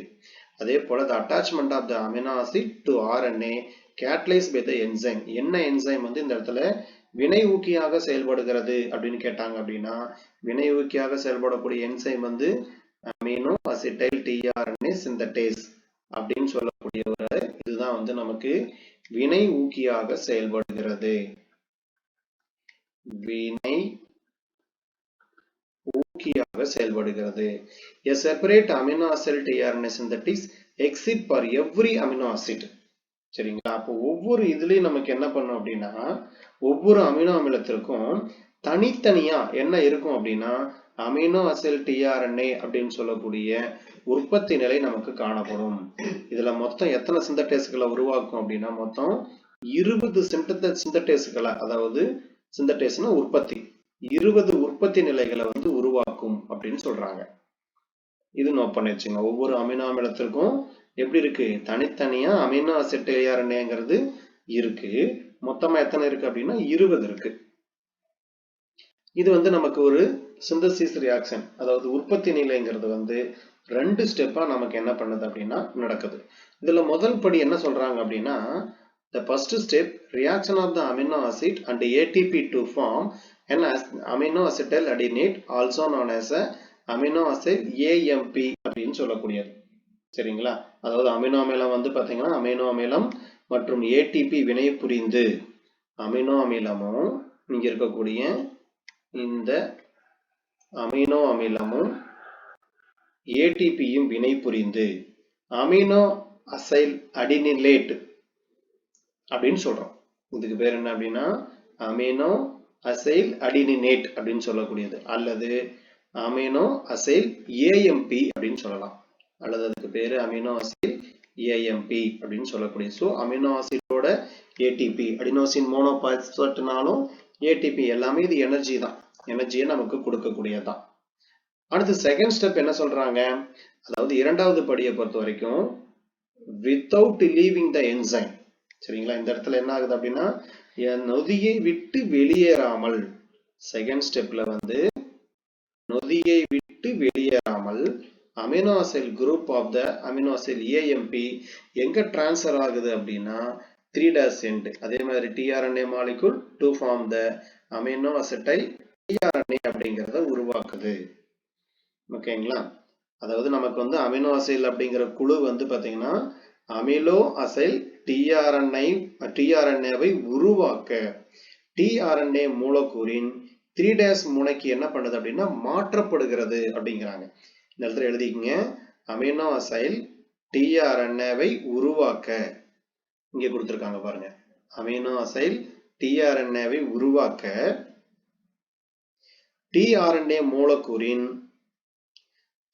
அதே போல the attachment of the amino acid to RNA catalyzed by the enzyme. என்ன என்சைம் வந்து இந்த இடத்துல வினை ஊக்கியாக செயல்படுகிறது அப்படின்னு கேட்டாங்க அப்படின்னா வினை ஊக்கியாக செயல்படக்கூடிய என்சைம் வந்து அமினோ அசிட்டைல் டிஆர்என்ஏ சிந்தடேஸ் அப்படின்னு சொல்லக்கூடிய ஒரு இதுதான் வந்து நமக்கு வினை ஊக்கியாக செயல்படுகிறது. வினை ஊக்கியாக செயல்படுகிறது. A separate amino acid tRNA synthesis exit for every amino acid. சரிங்களா? அப்போ ஒவ்வொரு இதுலயும் நமக்கு என்ன பண்ணும் அப்படின்னா ஒவ்வொரு அமினோ அமிலத்திற்கும் தனித்தனியா என்ன இருக்கும் அப்படின்னா அமினோ அசிட் டிஆர்என்ஏ அப்படின்னு சொல்லக்கூடிய உற்பத்தி நிலை நமக்கு காணப்படும். இதுல மொத்தம் எத்தனை சிந்தடேஸ்களை உருவாக்கும் அப்படின்னா மொத்தம் 20 சிந்தடேஸ்களை, அதாவது சிந்தடேஸ்னா உற்பத்தி, 20 உற்பத்தி நிலைகளை வந்து உருவாக்கும் அப்படின்னு சொல்றாங்க. இது நோட் பண்ணி வச்சுங்க. ஒவ்வொரு அமினோ அமிலத்திற்கும் எப்படி இருக்கு, தனித்தனியா அமினோ அசிட் டிஆர்என்ஏங்கிறது இருக்கு. மொத்தமா எத்தனை இருக்கு அப்படின்னா 20 இருக்கு. இது வந்து நமக்கு ஒரு சிந்தசிஸ் ரியாக்ஷன், அதாவது உற்பத்தி நிலைங்கிறது வந்து 2 ஸ்டெப்பா நமக்கு என்ன பண்ணுது அப்படின்னா நடக்குது. இதுல முதல் படி என்ன சொல்றாங்க அப்படின்னா the first step reaction of the amino acid and ATP to form an amino acetyl adenate also known as a amino acid AMP அப்படின்னு சொல்லக்கூடியது. சரிங்களா? அதாவது அமினோ அமிலம் வந்து பாத்தீங்கன்னா அமினோ அமிலம் மற்றும் ஏடிபி வினை புரிந்து அமினோ அமிலமும் இங்க இருக்கக்கூடிய இந்த அமினோ அமிலமும் ஏடிபியும் வினை புரிந்து அமினோ அசைல் அடினிலேட் அப்படின்னு சொல்றோம். இதுக்கு பேர் என்ன அப்படின்னா அமினோ அசைல் அடினினேட் அப்படின்னு சொல்லக்கூடியது, அல்லது அமினோ அசைல் ஏஎம்பி அப்படின்னு சொல்லலாம், அல்லது அதுக்கு பேரு அமினோ அசைல் ஏஎம்பி அப்படின்னு சொல்லக்கூடிய. ஸோ அமினோ ஆசிடோட ஏடிபி அடினோசின் மோனோபாஸ்பேட்னாலும் ஏடிபி எல்லாமே இது எனர்ஜி தான், எனர்ஜியை நமக்கு கொடுக்கக்கூடியதுதான். அடுத்து செகண்ட் ஸ்டெப் என்ன சொல்றாங்க, அதாவது இரண்டாவது படியை பொறுத்த வரைக்கும் வித்தவுட் லீவிங் த என்சைம். சரிங்களா? இந்த இடத்துல என்ன ஆகுது அப்படின்னா நொதியை விட்டு வெளியேறாமல், செகண்ட் ஸ்டெப்ல வந்து நொதியை விட்டு வெளியேறாமல் amino acyl group of the amino acyl AMP எங்க டிரான்ஸ்ஃபர் ஆகுது அப்படின்னா 3' end. அதே மாதிரி tRNA molecule to form the amino acetyl tRNA அப்படிங்கிறத உருவாக்குது. ஓகேங்களா? அதாவது நமக்கு வந்து அமினோ அசைல் அப்படிங்கிற குழு வந்து பாத்தீங்கன்னா அமினோ அசைல் டிஆர்என்ஏவை உருவாக்க டிஆர்என்ஏ மூலக்கூறின் 3' முனைக்கு என்ன பண்ணுது அப்படின்னா மாற்றப்படுகிறது அப்படிங்கிறாங்க. இந்த இடத்துல எழுதிக்கங்க, அமினோ அசைல் டிஆர்என்ஏவை உருவாக்க, இங்க கொடுத்திருக்காங்க பாருங்க, அமினோ அசைல் டிஆர்என்ஏவை உருவாக்க டிஆர்என்ஏ மூலக்கூறின்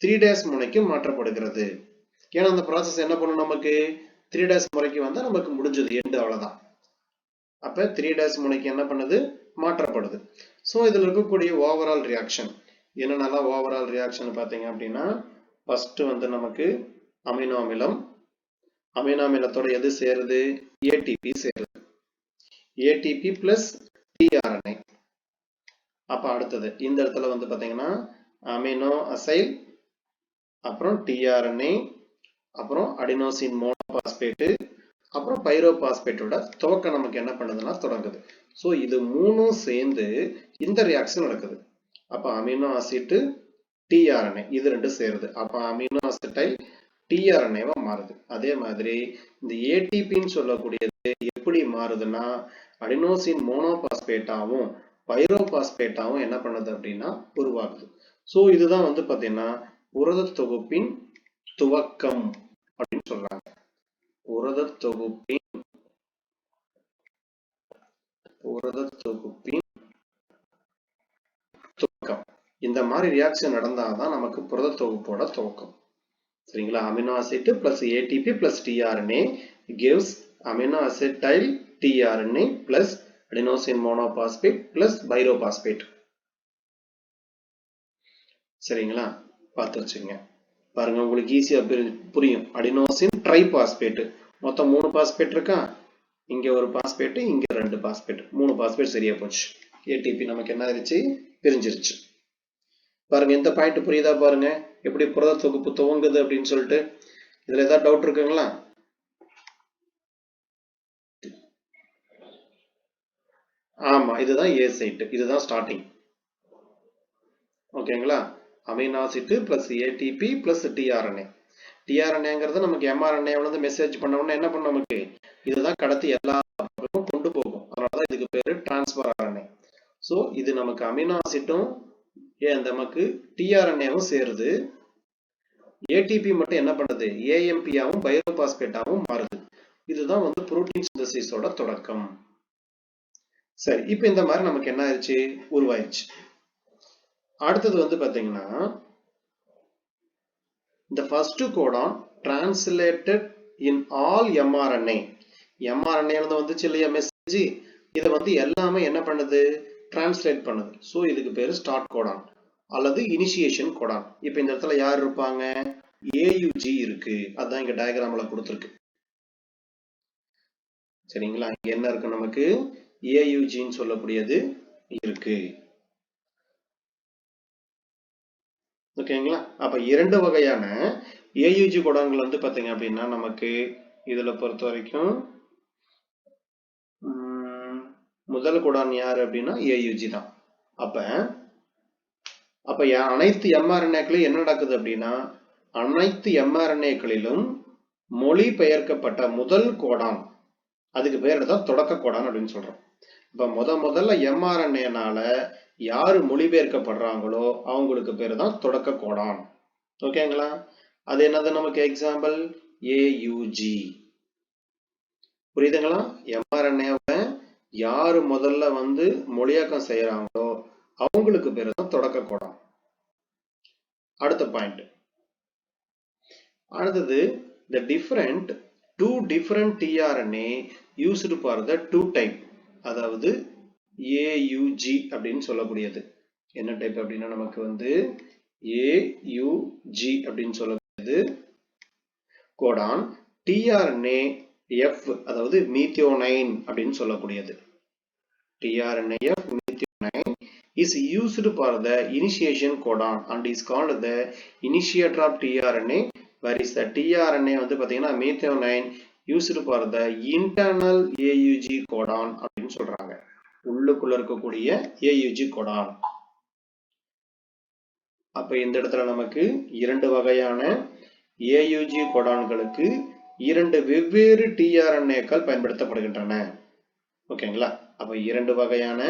3' முனைக்கு மாற்றப்படுகிறது. ஏன்னா அந்த ப்ராசஸ் என்ன பண்ணும், நமக்கு 3' முறைக்கு வந்தா நமக்கு முடிஞ்சது, எண்டு, அவ்வளவுதான். அப்ப 3' முனைக்கு என்ன பண்ணுது, மாற்றப்படுது. ஸோ இதுல இருக்கக்கூடிய ஓவரால் ரியாக்ஷன் என்னென்னலாம் ஓவரால் ரியாக்ஷன் பார்த்தீங்க அப்படின்னா, ஃபர்ஸ்ட் வந்து நமக்கு அமினோ அமிலம், அமினோ அமிலத்தோட எது சேருது, ஏடிபி சேருது, ஏடிபி பிளஸ் டிஆர்என்ஏ. அப்ப அடுத்தது இந்த இடத்துல வந்து பாத்தீங்கன்னா அமினோ அசைல், அப்புறம் டிஆர்என்ஏ, அப்புறம் அடினோசின் மோனோபாஸ்பேட், அப்புறம் பைரோபாஸ்பேட்டோட துவக்கம் நமக்கு என்ன பண்ணுதுன்னா தொடங்குது. ஸோ இது மூணும் சேர்ந்து இந்த ரியாக்ஷன் நடக்குது. அப்ப அமினோ ஆசிட் டிஆர்என்ஏ இது ரெண்டு சேருது, அப்ப அமினோ அசிடைல் டிஆர்என்ஏவா மாறுது. அதே மாதிரி இந்த ஏடிபின்னு சொல்லக்கூடியது எப்படி மாறுதுன்னா அடினோசின் மோனோபாஸ்பேட்டாவும் பைரோபாஸ்பேட்டாவும் என்ன பண்ணுது அப்படின்னா உருவாகுது. ஸோ இதுதான் வந்து பாத்தீங்கன்னா புரத தொகுப்பின் துவக்கம் அப்படின்னு சொல்றாங்க. புரத தொகுப்பின் துவக்கம். இந்த மாதிரி ரியாக்ஷன் நடந்தாதான் நமக்கு புரத தொகுப்போட துவக்கம். சரிங்களா? Amino acid plus ATP plus tRNA gives amino acetyl tRNA plus adenosine monophosphate plus pyrophosphate. சரிங்களா? பார்த்து வச்சுங்க. பாருங்க, உங்களுக்கு ஈஸியா புரியும். அடினோசின் ட்ரைபாஸ்பேட், மொத்தம் 3 பாஸ்பேட் இருக்கா, இங்க ஒரு பாஸ்பேட், இங்க 2 பாஸ்பேட், 3 பாஸ்பேட் சரியா போச்சு. ஏடிபி நமக்கு என்ன ஆயிடுச்சு, பிரிஞ்சிருச்சு. பாருங்க, இந்த பாயிண்ட் புரியுதா? பாருங்க எப்படி புரத தொகுப்பு துவங்குது அப்படின்னு சொல்லிட்டு. இதுல ஏதாவது டவுட் இருக்குங்களா? ஆமா, இதுதான் ஏ சைட், இதுதான் ஸ்டார்டிங். ஓகேங்களா? Amino acid plus ATP plus tRNA. டிஆர்என்ஏங்கிறது நமக்கு எம்ஆர்என்ஏ வந்து மெசேஜ் பண்ண உடனே என்ன பண்ணும், நமக்கு இதுதான் கடத்தி எல்லா பக்கமும் கொண்டு போகும். அதனாலதான் இதுக்கு பேரு டிரான்ஸ்பர் ஆர்என்ஏ. ஸோ இது நமக்கு அமினோ ஆசிட்டும் நமக்கு டிஆர்என்ஏவும் சேருது. ஏடிபி மட்டும் என்ன பண்ணுது, ஏஎம்பியாவும் பைரோபாஸ்பேட்டாவும் மாறுது. இதுதான் வந்து புரோட்டீன் சிந்தசிஸோட தொடக்கம். சரி, இப்போ இந்த மாதிரி நமக்கு என்ன ஆயிடுச்சு, உருவாயிருச்சு. அடுத்தது வந்து பாத்தீங்கன்னா இந்த first Godan translated in all mRNA. MRNA வந்துச்சு இல்லையா மெசேஜ், இதை வந்து எல்லாமே என்ன பண்ணுது, டிரான்ஸ்லேட் பண்ணுது. ஸோ இதுக்கு பேரு ஸ்டார்ட் கோடான் அல்லது இனிஷியேஷன் கோடான். இப்போ இந்த இடத்துல யார் இருப்பாங்க, ஏயுஜி இருக்கு, அதான் இங்க டயக்ராம்ல கொடுத்துருக்கு. சரிங்களா? இங்க என்ன இருக்கு, நமக்கு ஏயுஜின்னு சொல்லக்கூடியது இருக்கு. ஓகேங்களா? அப்ப 2 வகையான ஏயுஜி கோடான்கள் வந்து பாத்தீங்க அப்படின்னா நமக்கு இதுல பொறுத்த வரைக்கும் முதல் கோடான் யாரு அப்படின்னா ஏயுஜி தான். அப்ப அனைத்து எம்ஆர்என்ஏக்களும் என்ன நடக்குது அப்படின்னா அனைத்து mRNA-க்களிலும் மொழிபெயர்க்கப்பட்ட முதல் கோடான், அதுக்கு பேர் தான் தொடக்க கோடான் அப்படின்னு சொல்றோம். இப்ப முதல்ல mRNA-னால யாரு மொழிபெயர்க்கப்படுறாங்களோ அவங்களுக்கு பேரு தான் தொடக்க கோடான். ஓகேங்களா? அது என்னது? நமக்கு எக்ஸாம்பிள் AUG. புரியுதுங்களா? mRNA-வை யாரு முதல்ல வந்து மொழியாக்கம் செய்யறாங்களோ அவங்களுக்கு பேரு தான் தொடக்க கோடான். அடுத்த பாயிண்ட். அடுத்தது the two different tRNA used for the two type, அதாவது AUG அப்படின்னு சொல்லக்கூடியது. என்ன டைப் அப்படின்னா நமக்கு வந்து AUG அப்படின்னு சொல்லக்கூடியது கோடான், tRNA F அதாவது மீத்தியோனைன் அப்படின்னு சொல்லக்கூடியது. tRNA F methionine is used for the initiation codon and is called the initiator of tRNA, whereas the tRNA வந்து பாத்தீங்கன்னா methionine used for the internal AUG codon அப்படின்னு சொல்றாங்க. உள்ளுக்குள்ள இருக்கக்கூடிய AUG கோடான். அப்ப இந்த இடத்துல நமக்கு இரண்டு வகையான AUG கோடான்களுக்கு இரண்டு வெவ்வேறு tRNA-க்கள் பயன்படுத்தப்படுகின்றன. ஓகேங்களா? அப்ப இரண்டு வகையான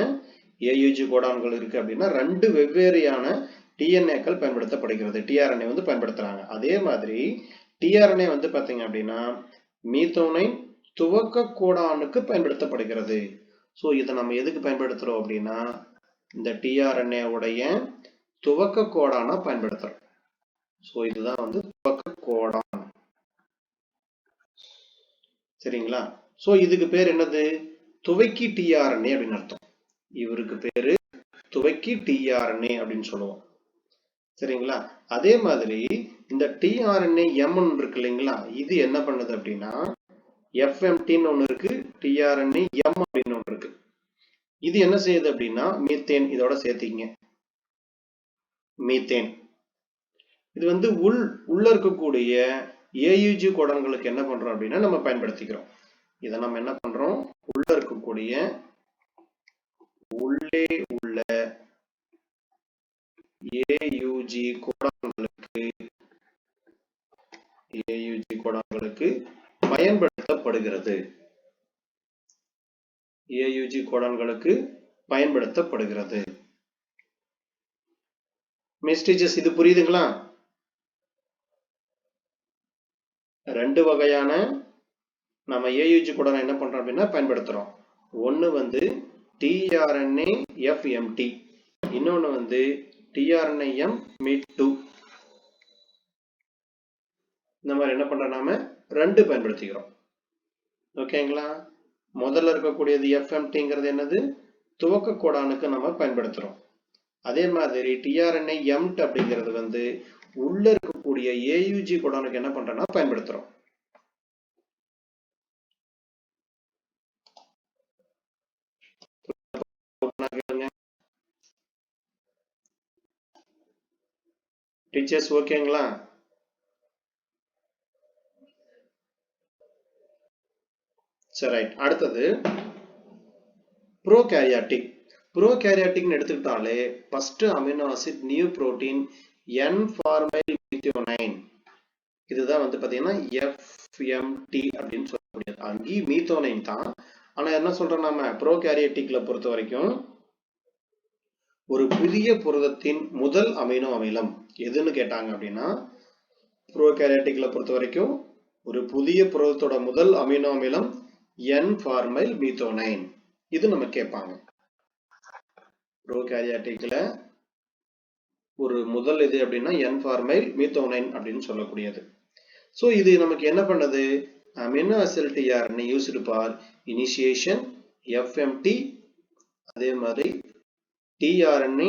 AUG கோடான்கள் இருக்கு அப்படின்னா ரெண்டு வெவ்வேறையான DNA-க்கள் பயன்படுத்தப்படுகிறது. tRNA வந்து பயன்படுத்துறாங்க. அதே மாதிரி tRNA வந்து பாத்தீங்க அப்படின்னா மீத்தோனைன் துவக்க கோடானுக்கு பயன்படுத்தப்படுகிறது. சோ இதை நம்ம எதுக்கு பயன்படுத்துறோம் அப்படின்னா இந்த tRNA உடைய துவக்க கோடான பயன்படுத்துறோம். சோ இதுதான் வந்து துவக்க கோடான். சரிங்களா? சோ இதுக்கு பேர் என்னது? துவக்கி tRNA அப்படின்னு அர்த்தம். இவருக்கு பேரு துவக்கி tRNA அப்படின்னு சொல்லுவோம். சரிங்களா? அதே மாதிரி இந்த tRNA M இருக்கு இல்லைங்களா, இது என்ன பண்ணுது அப்படின்னா FMT ஒண்ணு இருக்கு, tRNA M அப்படின்னு ஒண்ணு இருக்கு. இது என்ன செய்யுது அப்படின்னா மீத்தேன் இதோட சேர்த்திங்க. மீத்தேன் இது வந்து உள்ள இருக்கக்கூடிய AUG கோடான்களுக்கு என்ன பண்றோம் அப்படின்னா நம்ம பயன்படுத்திக்கிறோம். இதை நம்ம என்ன பண்றோம்? உள்ள இருக்கக்கூடிய உள்ளே உள்ள AUG கோடான்களுக்கு பயன்படுத்தப்படுகிறது. AUG கோடான்களுக்கு பயன்படுத்தப்படுகிறது. மெசேஜஸ் இது புரியுதுங்களா? ரெண்டு வகையான நம்ம AUG கோடான் என்ன பண்றோம் அப்படின்னா பயன்படுத்துறோம். ஒன்னு வந்து tRNA FMT, இன்னொன்னு வந்து tRNA M MET2. இந்த மாதிரி என்ன பண்றோம்? நாம ரெண்டு பயன்படுத்திக்கிறோம். ஓகேங்களா? முதல்ல இருக்கக்கூடியது FMTங்கிறது என்னது? துவக்க கோடானுக்கு நம்ம பயன்படுத்துறோம். அதே மாதிரி tRNA MT அப்படிங்கிறது வந்து உள்ள இருக்கக்கூடிய AUG கோடானுக்கு என்ன பண்றோம்னா பயன்படுத்துறோம். டீச்சர்ஸ் ஓகேங்களா? சரி, அடுத்தது ப்ரோகாரியாட்டிக். ப்ரோகாரியாட்டிக்னு எடுத்துக்கிட்டாலே first amino acid new protein N-formyl methionine. இதுதான் வந்து பாத்தீங்கன்னா FMT அப்படின்னு சொல்லக்கூடியது. அங்கேயும் மீத்தோனைன் தான். ஆனா என்ன சொல்றோம் நாம ப்ரோகாரியாட்டிக்ல பொறுத்த வரைக்கும் ஒரு புதிய புரதத்தின் முதல் அமினோ அமிலம் எதுன்னு கேட்டாங்க அப்படின்னா ப்ரோகாரியாட்டிக்ல பொறுத்த வரைக்கும் ஒரு புதிய புரதத்தோட முதல் அமினோ அமிலம் N-formyl methionine. இது நம்ம கேட்பாங்க. ப்ரோகாரியாட்டிக்ல ஒரு முதல் இது அப்படின்னா N-formyl methionine அப்படின்னு சொல்லக்கூடியது. சோ இது நமக்கு என்ன பண்ணுது? Amino acid tRNA used for initiation FMT, அதே மாதிரி tRNA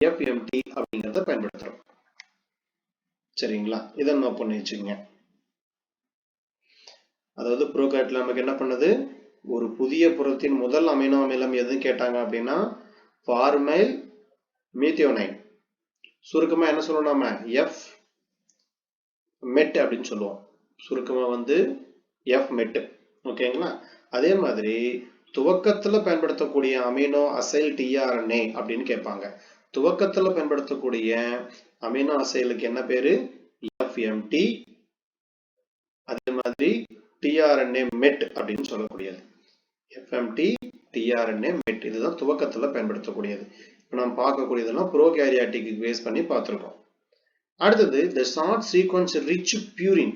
FMT அப்படிங்கறத பயன்படுத்துறோம். சரிங்களா? இதை நோட் பண்ணி வச்சுக்கோங்க. அதாவது ப்ரோகாரியாட்ல நமக்கு என்ன பண்ணுது? ஒரு புதிய புரதத்தின் முதல் அமினோ அமிலம் எதுன்னு கேட்டாங்க அப்படின்னா ஃபார்மைல் மீத்தியோனைன். சுருக்கமா என்ன சொல்லுவோம்? நாம F MET அப்படின்னு சொல்லுவோம். சுருக்கமா வந்து F MET. ஓகேங்களா? அதே மாதிரி துவக்கத்துல பயன்படுத்தக்கூடிய அமினோ அசைல் tRNA அப்படின்னு கேட்பாங்க. துவக்கத்துல பயன்படுத்தக்கூடிய அமினோ அசைலுக்கு என்ன பேரு? IFMT, அதே மாதிரி tRNA MET அப்படின்னு சொல்லக்கூடியது. FMT, tRNA MET இதுதான் துவக்கத்துல பயன்படுத்தக்கூடியது. இப்போ நாம் பார்க்கக்கூடியதெல்லாம் ப்ரோகாரியாட்டிக் பேஸ் பண்ணி பார்த்துருக்கோம். அடுத்தது the short sequence rich purine,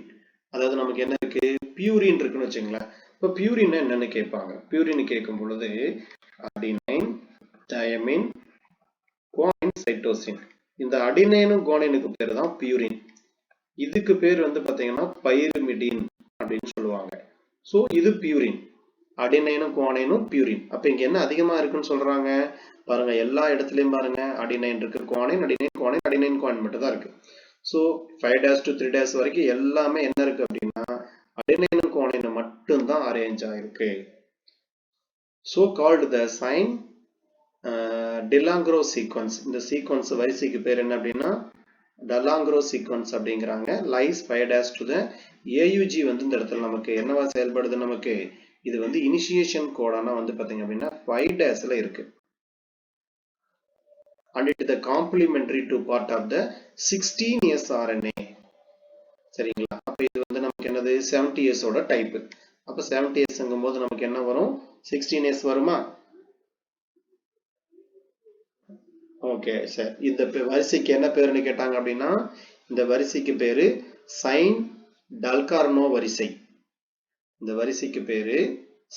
அதாவது நமக்கு என்ன இருக்கு, பியூரின் இருக்குன்னு வச்சுங்களேன். இப்போ பியூரின் என்னன்னு கேட்பாங்க. பியூரின் கேட்கும் பொழுது அடினைன், தயமின், குவானின், சைட்டோசின். இந்த அடினைனும் குவானினுக்கு பேர் தான் பியூரின். இதுக்கு பேர் வந்து பாத்தீங்கன்னா பைரிமிடின் அப்படின்னு சொல்லுவாங்க. ஸோ இது பியூரின். அடினைனும் குவானினும் பியூரின். அப்ப இங்க என்ன அதிகமா இருக்குன்னு சொல்றாங்க பாருங்க. எல்லா இடத்துலயும் பாருங்க அடினைன் இருக்கு, guanine, adenine, guanine, adenine, guanine மட்டும் தான் இருக்கு. ஸோ 5' to 3' வரைக்கும் எல்லாமே என்ன இருக்கு அப்படின்னா அடினைனும் குவானினும் மட்டும்தான் அரேஞ்ச் ஆயிருக்கு. So called the Shine Dalgarno sequence. இந்த சீக்வன்ஸ் வரிசைக்கு பேர் என்ன அப்படின்னா டலாங்க்ரோ சீக்வன்ஸ் அப்படிங்கிறாங்க. லைஸ் 5' to the AUG வந்து இந்த இடத்துல நமக்கு என்னவா செயல்படுது, நமக்கு இது வந்து இனிஷியேஷன் கோடானா வந்து பாத்தீங்க அப்படின்னா 5' இருக்கு. and it is the complementary to part of the 16S RNA. சரிங்களா? அப்ப இது வந்து நமக்கு என்னது 70S ஓட டைப். அப்ப 70Sங்கும் போது நமக்கு என்ன வரும், 16S வருமா? Okay sir. இந்த வரிசைக்கு என்ன பேருன்னு கேட்டாங்க அப்படின்னா இந்த வரிசைக்கு பேரு சைன் டல்கார்னோ வரிசை. இந்த வரிசைக்கு பேரு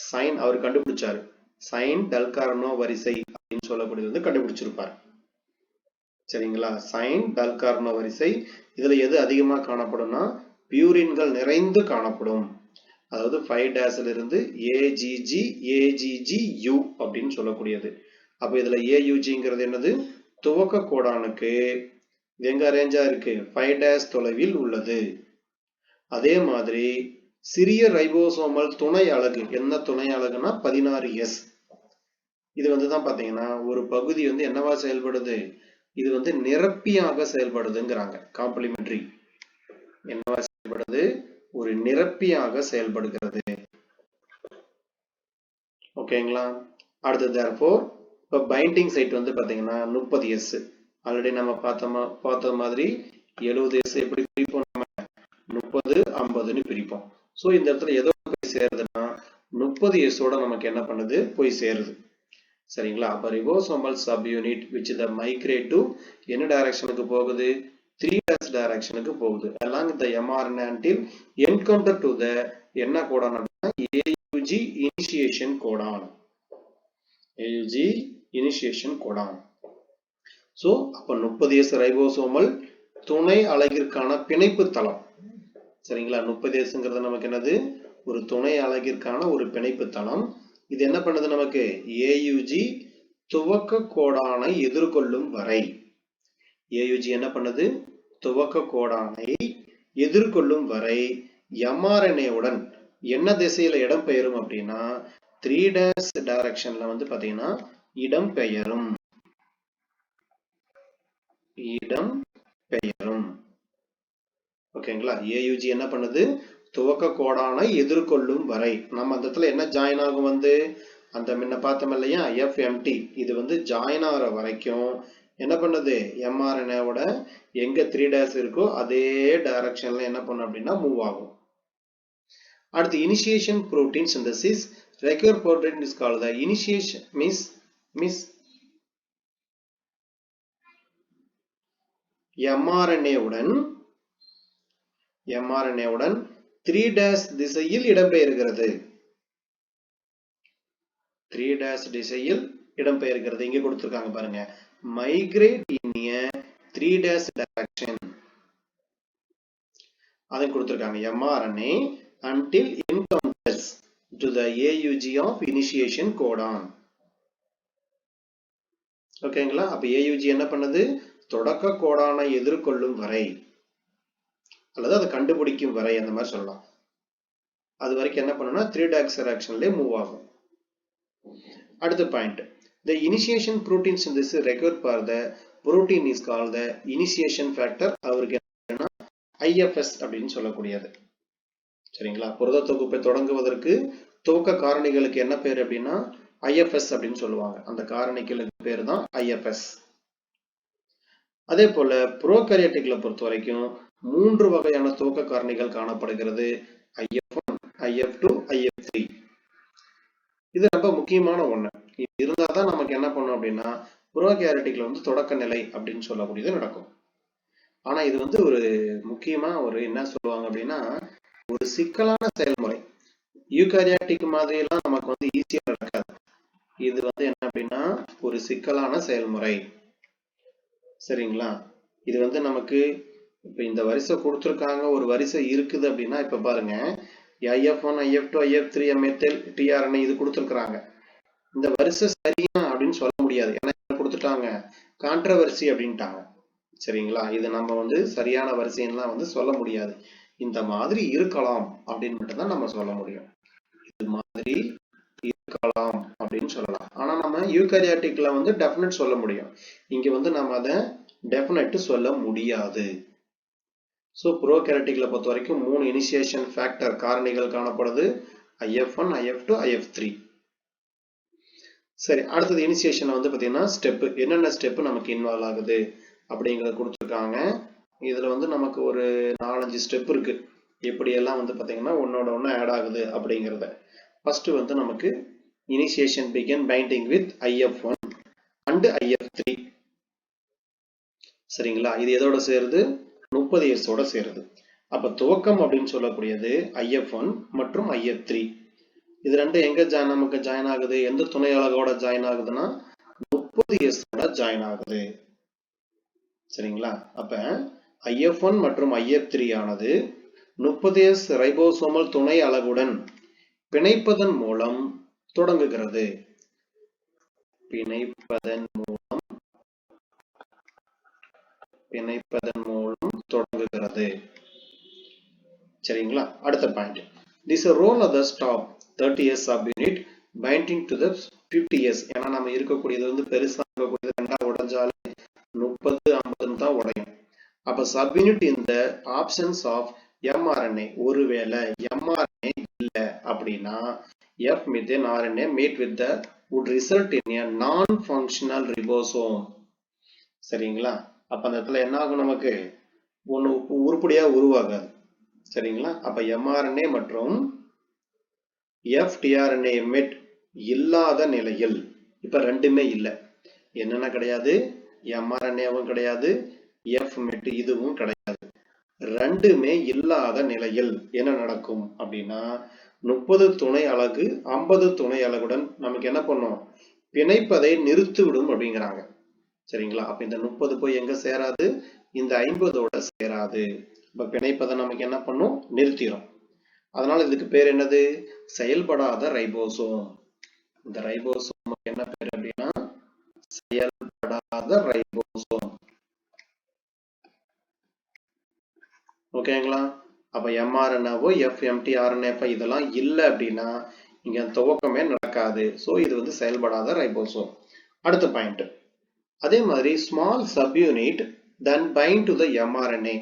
சைன், அவர் கண்டுபிடிச்சாரு, சைன் டல்கார்னோ வரிசை அப்படின்னு சொல்லக்கூடியது வந்து கண்டுபிடிச்சிருப்பார். சரிங்களா? சைன் டல்கார்னோ வரிசை. இதுல எது அதிகமா காணப்படும்னா பியூரின்கள் நிறைந்து காணப்படும். அதாவது 5' இருந்து AGG, AGGU அப்படின்னு சொல்லக்கூடியது. அப்ப இதுல AUGங்கிறது என்னது, துவக்க கோடானுக்கு இது எங்க அரேஞ்சா இருக்கு, 5' தொலைவில் உள்ளது. அதே மாதிரி சிறிய ரைபோசோமல் துணை அலகு, என்ன துணை அலகுனா 16S. இது வந்து தான் பாத்தீங்கன்னா ஒரு பகுதி வந்து என்னவா செயல்படுது, இது வந்து நிரப்பியாக செயல்படுதுங்கிறாங்க. காம்ப்ளிமெண்டரி என்னவா செயல்படுது, ஒரு நிரப்பியாக செயல்படுகிறது. ஓகேங்களா? அடுத்தது therefore இப்ப பைண்டிங் சைட் வந்து பாத்தீங்கன்னா 30S. ஆல்ரெடி நம்ம பார்த்த மாதிரி 70S எப்படி பிரிப்போம், நம்ம 30, 50ன்னு பிரிப்போம். ஸோ இந்த இடத்துல எதோ போய் சேருதுன்னா 30S ஓட நமக்கு என்ன பண்ணுது, போய் சேருது. சரிங்களா? அப்ப ribosomal sub unit which the migrate to என்ன டைரக்ஷனுக்கு போகுது, 3' டைரக்ஷனுக்கு போகுது. along the mRNA until encounter to the என்ன கோடான் அப்படின்னா AUG initiation Godan. AUG initiation Godan. So அப்ப 30S ரைபோசோமல் துணை அலகிற்கான பிணைப்பு தளம். சரிங்களா? 30Sங்கிறது நமக்கு என்னது, ஒரு துணை அலகிற்கான ஒரு பிணைப்பு தளம். இது என்ன பண்ணுது, நமக்கு AUG துவக்க கோடானை எதிர்கொள்ளும் வரை. AUG என்ன பண்ணுது, துவக்க கோடானை எதிர்கொள்ளும் வரை mRNA உடன் என்ன திசையில இடம் பெயரும் அப்படின்னா 3' டைரக்ஷன்ல வந்து பாத்தீங்கன்னா இடம் பெயரும். ஓகேங்களா? AUG என்ன பண்ணுது, துவக்க கோடானை எதிர்கொள்ளும் வரை. நம்ம அந்த இடத்துல என்ன ஜாயின் ஆகும், வந்து அந்த முன்ன பார்த்தோம் இல்லையா FMT, இது வந்து ஜாயின் ஆகிற வரைக்கும் என்ன பண்ணுது, mRNAவோட எங்க 3' இருக்கோ அதே டைரக்ஷன்ல என்ன பண்ணும் அப்படின்னா மூவ் ஆகும். அடுத்து initiation protein synthesis. Require protein is called the initiation means mRNA உடன் 3' திசையில் இடம்பெயர்கிறது. 3' திசையில் இடம்பெயர்கிறது. இங்க கொடுத்திருக்காங்க பாருங்க, migrate in a 3' direction. அதை கொடுத்திருக்காங்க mRNA until encounters to the AUG of initiation codon. ஓகேங்களா? அப்ப AUG என்ன பண்ணுது, தொடக்க கோடானை எதிர்கொள்ளும் வரை அல்லது அதை கண்டுபிடிக்கும் வரை அந்த மாதிரி சொல்லலாம். அது வரைக்கும் என்ன பண்ணுனா 3' டைரக்ஷன்லயே மூவ் ஆகும். அடுத்த point, the initiation protein synthesis required for the protein is called the initiation factor. அவருக்கு என்ன IFS அப்படின்னு சொல்லக்கூடியது. சரிங்களா? புரத தொகுப்பை தொடங்குவதற்கு துவக்க காரணிகளுக்கு என்ன பேர் அப்படின்னா IFS அப்படின்னு சொல்லுவாங்க. அந்த காரணிகளுக்கு பேர் தான் IFS. அதே போல ப்ரோகாரியோட்டிக்ல பொறுத்த வரைக்கும் மூன்று வகையான துவக்க காரணிகள் காணப்படுகிறது. IF1, IF2, IF3. இது ரொம்ப முக்கியமான ஒண்ணு. இது இருந்தாதான் நமக்கு என்ன பண்ணும் அப்படின்னா ப்ரோகாரியோட்டிக்ல வந்து தொடக்க நிலை அப்படின்னு சொல்லக்கூடியது நடக்கும். ஆனா இது வந்து ஒரு முக்கியமா ஒரு என்ன சொல்லுவாங்க அப்படின்னா ஒரு சிக்கலான செயல்முறை. யூகாரியாட்டிக் மாதிரி எல்லாம் நமக்கு வந்து ஈஸியா நடக்காது. இது வந்து என்ன அப்படின்னா ஒரு சிக்கலான செயல்முறை. சரிங்களா? இது வந்து நமக்கு இப்ப இந்த வரிசை கொடுத்துருக்காங்க, ஒரு வரிசை இருக்குது அப்படின்னா இப்ப பாருங்க IF1, IF2, IF3, methyl tRNA இது கொடுத்துருக்காங்க. இந்த வரிசை சரியா அப்படின்னு சொல்ல முடியாது. ஏன்னா கொடுத்துட்டாங்க கான்ட்ரவர்சி அப்படின்ட்டாங்க. சரிங்களா? இது நம்ம வந்து சரியான வரிசையெல்லாம் வந்து சொல்ல முடியாது. இந்த மாதிரி இருக்கலாம் அப்படின்னு மட்டும் தான் நம்ம சொல்ல முடியும். இது மாதிரி இருக்கலாம் அப்படின்னு சொல்லலாம். ஆனா நம்ம யூகாரியாட்டிக்ல வந்து டெஃபினட் சொல்ல முடியும். இங்க வந்து நம்ம அதை டெஃபினட் சொல்ல முடியாது. ஸோ ப்ரோகாரியோட்டிக்ல பொறுத்த வரைக்கும் 3 இனிஷியேஷன் ஃபேக்டர் காரணிகள் காணப்படுது. IF1, IF2, IF3. சரி, அடுத்தது இனிஷியேஷன் வந்து பாத்தீங்கன்னா ஸ்டெப், என்னென்ன ஸ்டெப் நமக்கு இன்வால்வ் ஆகுது அப்படிங்கறத கொடுத்துருக்காங்க. இதுல வந்து நமக்கு ஒரு 4-5 ஸ்டெப் இருக்கு. எப்படி எல்லாம் வந்து பாத்தீங்கன்னா ஒன்னோட ஒன்னு ஆட் ஆகுது அப்படிங்கறத. ஃபர்ஸ்ட் வந்து நமக்கு initiation begin binding with IF1 and IF3. சரிங்களா? இது எதோட சேருது? 30S ஓட சேருது. அப்ப துவக்கம் அப்படின்னு சொல்லக்கூடியது IF1 மற்றும் IF3. இது ரெண்டும் எங்க நமக்கு ஜாயின் ஆகுது? எந்த துணை அலகோட ஜாயின் ஆகுதுன்னா 30S ஓட ஜாயின் ஆகுது. சரிங்களா? அப்ப IF1 மற்றும் IF3 ஆனது 30S ரைபோசோமல் துணை அலகுடன் பிணைப்பதன் மூலம் தொடங்குகிறது. பிணைப்பதன் மூலம் தொடங்குகிறது. சரிங்களா? அடுத்த point. This role of the stop 30S subunit binding to the 50S. ஏன்னா நம்ம இருக்கக்கூடியது வந்து பெருசா இருக்கக்கூடியது ரெண்டா உடைஞ்சாலே 30-50 தான் உடையும். அப்ப சப்யூனிட் இந்த ஆப்ஷன்ஸ் ஆஃப் mRNA, ஒருவேளை mRNA இல்ல அப்படின்னா F methane RNA mate with the would result in a non-functional ribosome. சரிங்களா? அப்ப அந்த இடத்துல என்ன ஆகும்? நமக்கு ஒண்ணு உருப்படியா உருவாகாது. சரிங்களா? அப்ப mRNA மற்றும் FtRNA met இல்லாத நிலையில், இப்ப ரெண்டுமே இல்லை. என்னென்ன கிடையாது? mRNAவும் கிடையாது, F met இதுவும் கிடையாது. ரெண்டுமே இல்லாத நிலையில் என்ன நடக்கும் அப்படின்னா 30 துணை அலகு 50 துணை அலகுடன் நமக்கு என்ன பண்ணும்? பிணைப்பதை நிறுத்திவிடும் அப்படிங்கிறாங்க. சரிங்களா? அப்ப இந்த 30 போய் எங்க சேராது? இந்த 50ஓட சேராது. இப்ப பிணைப்பதை நமக்கு என்ன பண்ணும்? நிறுத்திடும். அதனால இதுக்கு பேர் என்னது? செயல்படாத ரைபோசோம். இந்த ரைபோசோம் என்ன பேர் அப்படின்னா செயல்படாத ரைபோசோம். ஓகேங்களா? அப்ப mRNAவோ FMT-RNA இதெல்லாம் இல்லை அப்படின்னா இங்க துவக்கமே நடக்காது. சோ இது வந்து செயல்படாத ரைபோசோம். அடுத்த பாயிண்ட். அதே மாதிரி small subunit then bind to the mRNA.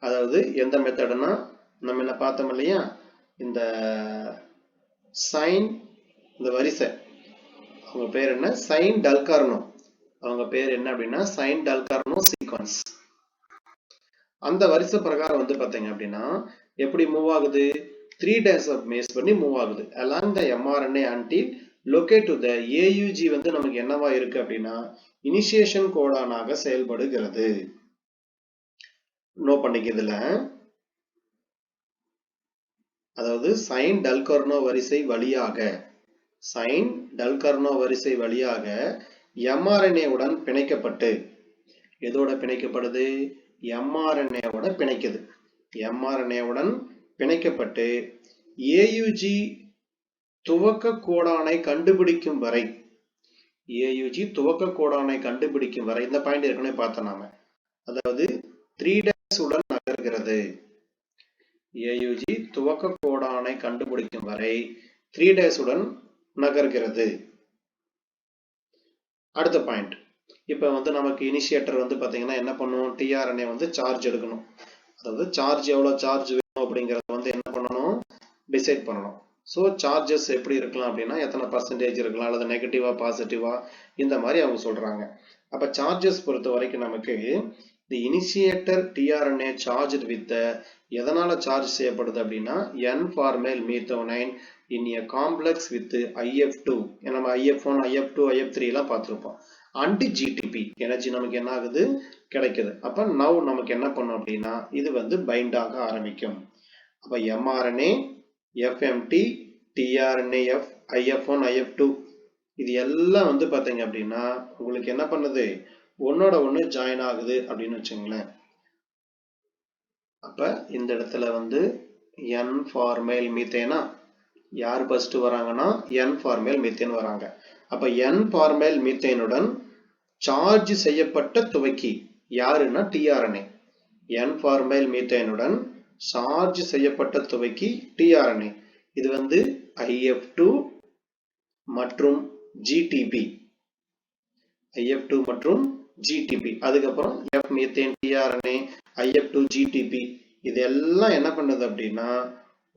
அதாவது எந்த மெத்தட்னா நம்ம என்ன பார்த்தோம் இல்லையா? இந்த சைன், இந்த வரிசை, அவங்க பேர் என்ன? சைன் டல்கார்னோ. அவங்க பேர் என்ன அப்படின்னா சைன் டல்கார்னோ சீக்வன்ஸ். அந்த வரிசை பிரகாரம் வந்து பாத்தீங்க அப்படின்னா எப்படி மூவ் ஆகுது? 3 days of base பண்ணி மூவ் ஆகுது along the mRNA until locate to the AUG. வந்து நமக்கு என்னவா இருக்கு அப்படின்னா இனிஷியேஷன் கோடானாக செயல்படுகிறது. நோ பண்ணிக்கிறதுல, அதாவது சைன் டல்கார்னோ வரிசை வழியாக, சைன் டல்கார்னோ வரிசை வழியாக mRNA உடன் பிணைக்கப்பட்டு, எதோட பிணைக்கப்படுது? mRNA உட பிணைக்குது. mRNA உடன் பிணைக்கப்பட்டு AUG துவக்க கோடானை கண்டுபிடிக்கும் வரை, AUG துவக்க கோடானை கண்டுபிடிக்கும் வரை, இந்த பாயிண்ட் ஏற்கனவே பார்த்தோம் நாம. அதாவது 3 days உடன் நகர்கிறது. AUG துவக்க கோடானை கண்டுபிடிக்கும் வரை 3 days உடன் நகர்கிறது. அடுத்த பாயிண்ட். இப்ப வந்து நமக்கு இனிஷியேட்டர் வந்து பாத்தீங்கன்னா என்ன பண்ணும்? tRNA வந்து சார்ஜ் எடுக்கணும். அதாவது சார்ஜ் எவ்வளவு சார்ஜ் வேணும் அப்படிங்கறத வந்து என்ன பண்ணணும்? டிசைட் பண்ணணும். சோ சார்ஜஸ் எப்படி இருக்கலாம் அப்படின்னா எத்தனை பர்சன்டேஜ் இருக்கலாம், அல்லது நெகட்டிவா பாசிட்டிவா, இந்த மாதிரி அவங்க சொல்றாங்க. அப்ப சார்ஜஸ் பொறுத்த வரைக்கும் நமக்கு the initiator tRNA charged with the எதனால சார்ஜ் செய்யப்படுது அப்படின்னா N-formyl methionine in a complex with IF2 நம்ம IF1 IF2 IF3 எல்லாம் பார்த்திருப்போம் and GTP எனர்ஜி நமக்கு என்ன ஆகுது கிடைக்குது அப்ப now நமக்கு என்ன பண்ணும் அப்படின்னா இது வந்து பைண்ட் ஆக ஆரம்பிக்கும் அப்ப mRNA FMT tRNAF IF1 IF2 இது எல்லாம் வந்து பாத்தீங்க அப்படின்னா உங்களுக்கு என்ன பண்ணுது ஒன்னோட ஒண்ணு ஜாயின் ஆகுது அப்படின்னு வச்சுங்களேன் அப்ப இந்த இடத்துல வந்து N-formyl methane யார் ஃபர்ஸ்ட் வராங்கன்னா N-formyl methane வராங்க அப்ப N-formyl methane உடன் சார்ஜ் செய்யப்பட்ட துவக்கி யாருன்னா tRNA N-formyl methane உடன் சார்ஜ் செய்யப்பட்ட துவக்கி tRNA இது வந்து IF2 மற்றும் GTP IF2 மற்றும் GTP அதுக்கப்புறம் F methane tRNA IF2 GTP இதெல்லாம் என்ன பண்ணுது அப்படின்னா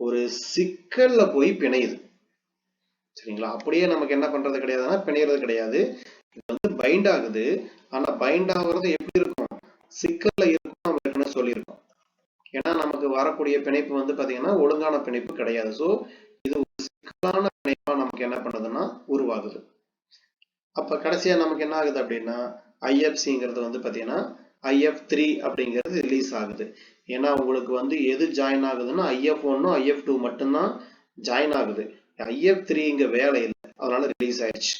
ஒரு சிக்கல்ல போய் பிணையுது சரிங்களா அப்படியே நமக்கு என்ன பண்றது கிடையாதுன்னா பிணையிறது கிடையாது இது வந்து பைண்ட் ஆகுது ஆனா பைண்ட் ஆகுறது எப்படி இருக்கும் சிக்கல்ல இருக்கும் நம்ம ஏற்கனவே சொல்லியிருக்கோம் ஏன்னா நமக்கு வரக்கூடிய பிணைப்பு வந்து பாத்தீங்கன்னா ஒழுங்கான பிணைப்பு கிடையாது சோ இது ஒரு சிக்கலான பிணைப்பா நமக்கு என்ன பண்ணுதுன்னா உருவாகுது அப்ப கடைசியா நமக்கு என்ன ஆகுது அப்படின்னா IFCங்கிறது வந்து பாத்தீங்கன்னா IF3 அப்படிங்கிறது ரிலீஸ் ஆகுது ஏன்னா உங்களுக்கு வந்து எது ஜாயின் ஆகுதுன்னா IF1 IF2 மட்டும்தான் ஜாயின் ஆகுது IF3 இங்க வேலை இல்லை அதனால ரிலீஸ் ஆயிடுச்சு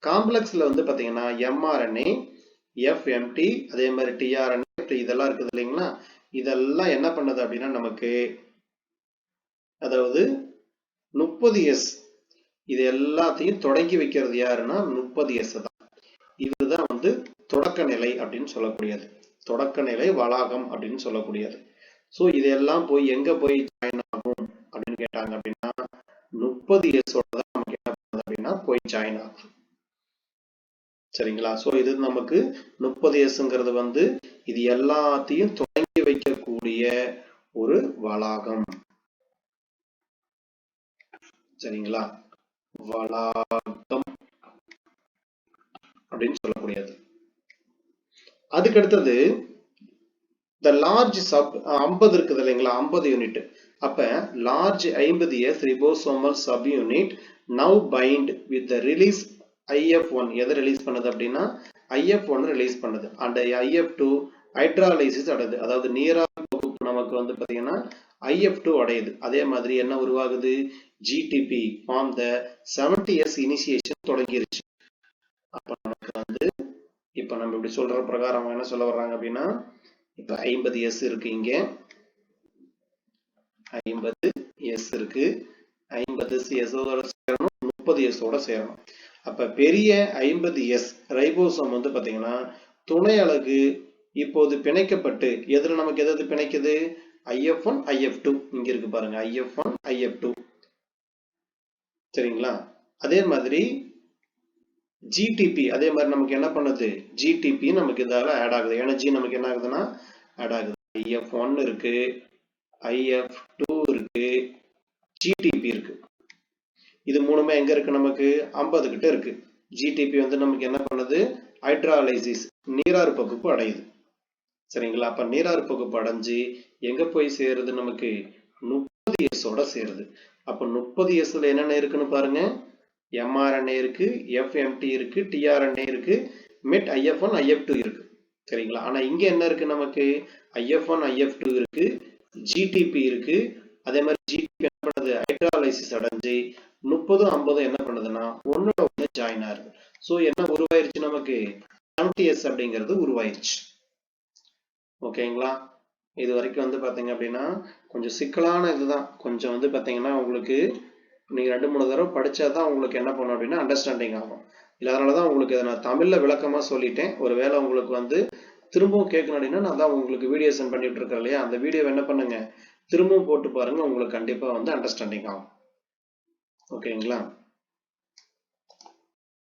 காம்ப்ளெக்ஸ்ல வந்து பாத்தீங்கன்னா mRNA FMT அதே மாதிரி tRNA இதெல்லாம் இருக்குது இல்லைங்களா இதெல்லாம் என்ன பண்ணுது அப்படின்னா நமக்கு அதாவது 30S இது எல்லாத்தையும் தொடங்கி வைக்கிறது யாருன்னா 30S தான் இதுதான் வந்து தொடக்க நிலை அப்படின்னு சொல்லக்கூடியது தொடக்க நிலை வளாகம் அப்படின்னு சொல்லக்கூடியது சோ இதெல்லாம் போய் எங்க போய் ஜாயின் ஆகும் அப்படின்னு கேட்டாங்க அப்படின்னா 30S ஓட தான் நமக்கு என்ன பண்ணுது அப்படின்னா போய் ஜாயின் ஆகும் சரிங்களா சோ இது நமக்கு 30Sங்கிறது வந்து இது எல்லாத்தையும் தொடங்கி வைக்கக்கூடிய ஒரு வளாகம் சரிங்களா வளாகம் அப்படின்னு சொல்லக்கூடியது அதுக்கு அடுத்தது the large sub 50 இருக்குது இல்லைங்களா 50 யூனிட் அப்ப large 50S ribosomal subunit now bind with the release IF1 எதை ரிலீஸ் பண்ணுது அப்படின்னா IF1 ரிலீஸ் பண்ணுது and IF2 ஹைட்ராலைசிஸ் அடையுது அதாவது நீராவி தொகுப்பு நமக்கு வந்து பாத்தீங்கன்னா IF2 அடையுது அதே மாதிரி என்ன உருவாகுது GTP form the 70S initiation தொடங்கிருச்சு அப்ப நமக்கு வந்து இப்ப நம்ம இப்படி சொல்ற பிரகாரம் என்ன சொல்ல வர்றாங்க அப்படின்னா இப்ப 50S இருக்கு இங்க 50S இருக்கு 50S ஓட சேரணும் 30S ஓட சேரணும் அப்ப பெரிய 50S ரைபோசோம் வந்து பாத்தீங்கன்னா துணை அலகு இப்போது பிணைக்கப்பட்டு எதுல நமக்கு எது பிணைக்குது IF1 IF2 இங்க இருக்கு பாருங்க IF1 IF2 சரிங்களா அதே மாதிரி GTP அதே மாதிரி நமக்கு என்ன பண்ணுது GTP நமக்கு இதால ஆட் ஆகுது எனர்ஜி நமக்கு என்ன ஆகுதுன்னா ஆட் ஆகுது IF1 இருக்கு IF2 இருக்கு GTP இருக்கு இது மூணுமே எங்க இருக்கு நமக்கு 50 கிட்ட இருக்கு GTP வந்து நமக்கு என்ன பண்ணுது ஹைட்ராலைசிஸ் நீராறு பகுப்பு அடையுது சரிங்களா அப்ப நீராறு பகுப்பு அடைஞ்சு எங்க போய் சேருது நமக்கு 30S ஓட சேருது அப்ப 30Sல என்னென்ன இருக்குன்னு பாருங்க mRNA இருக்கு FMT இருக்கு tRNA இருக்கு மெட் IF1 IF2 இருக்கு சரிங்களா ஆனா இங்க என்ன இருக்கு நமக்கு IF1 IF2 இருக்கு GTP இருக்கு அதே மாதிரி GTP என்ன பண்ணுது ஹைட்ராலைசிஸ் அடைஞ்சு 30 50 என்ன பண்ணுதுன்னா ஒன்னோட ஒண்ணு ஜாயின் ஆகுது சோ என்ன உருவாயிருச்சு நமக்கு 70S அப்படிங்கிறது உருவாயிருச்சு ஓகேங்களா இது வரைக்கும் வந்து பாத்தீங்க அப்படின்னா கொஞ்சம் சிக்கலான இதுதான் கொஞ்சம் வந்து பாத்தீங்கன்னா உங்களுக்கு நீங்க 2-3 தடவை படிச்சாதான் உங்களுக்கு என்ன பண்ணும் அப்படின்னா அண்டர்ஸ்டாண்டிங் ஆகும் இல்ல அதனாலதான் உங்களுக்கு இதை நான் தமிழ்ல விளக்கமா சொல்லிட்டேன் ஒருவேளை உங்களுக்கு வந்து திரும்பவும் கேட்கணும் அப்படின்னா நான் தான் உங்களுக்கு வீடியோ சென்ட் பண்ணிட்டு இருக்கேன் இல்லையா அந்த வீடியோ என்ன பண்ணுங்க திரும்பவும் போட்டு பாருங்க உங்களுக்கு கண்டிப்பா வந்து அண்டர்ஸ்டாண்டிங் ஆகும் ஓகேங்களா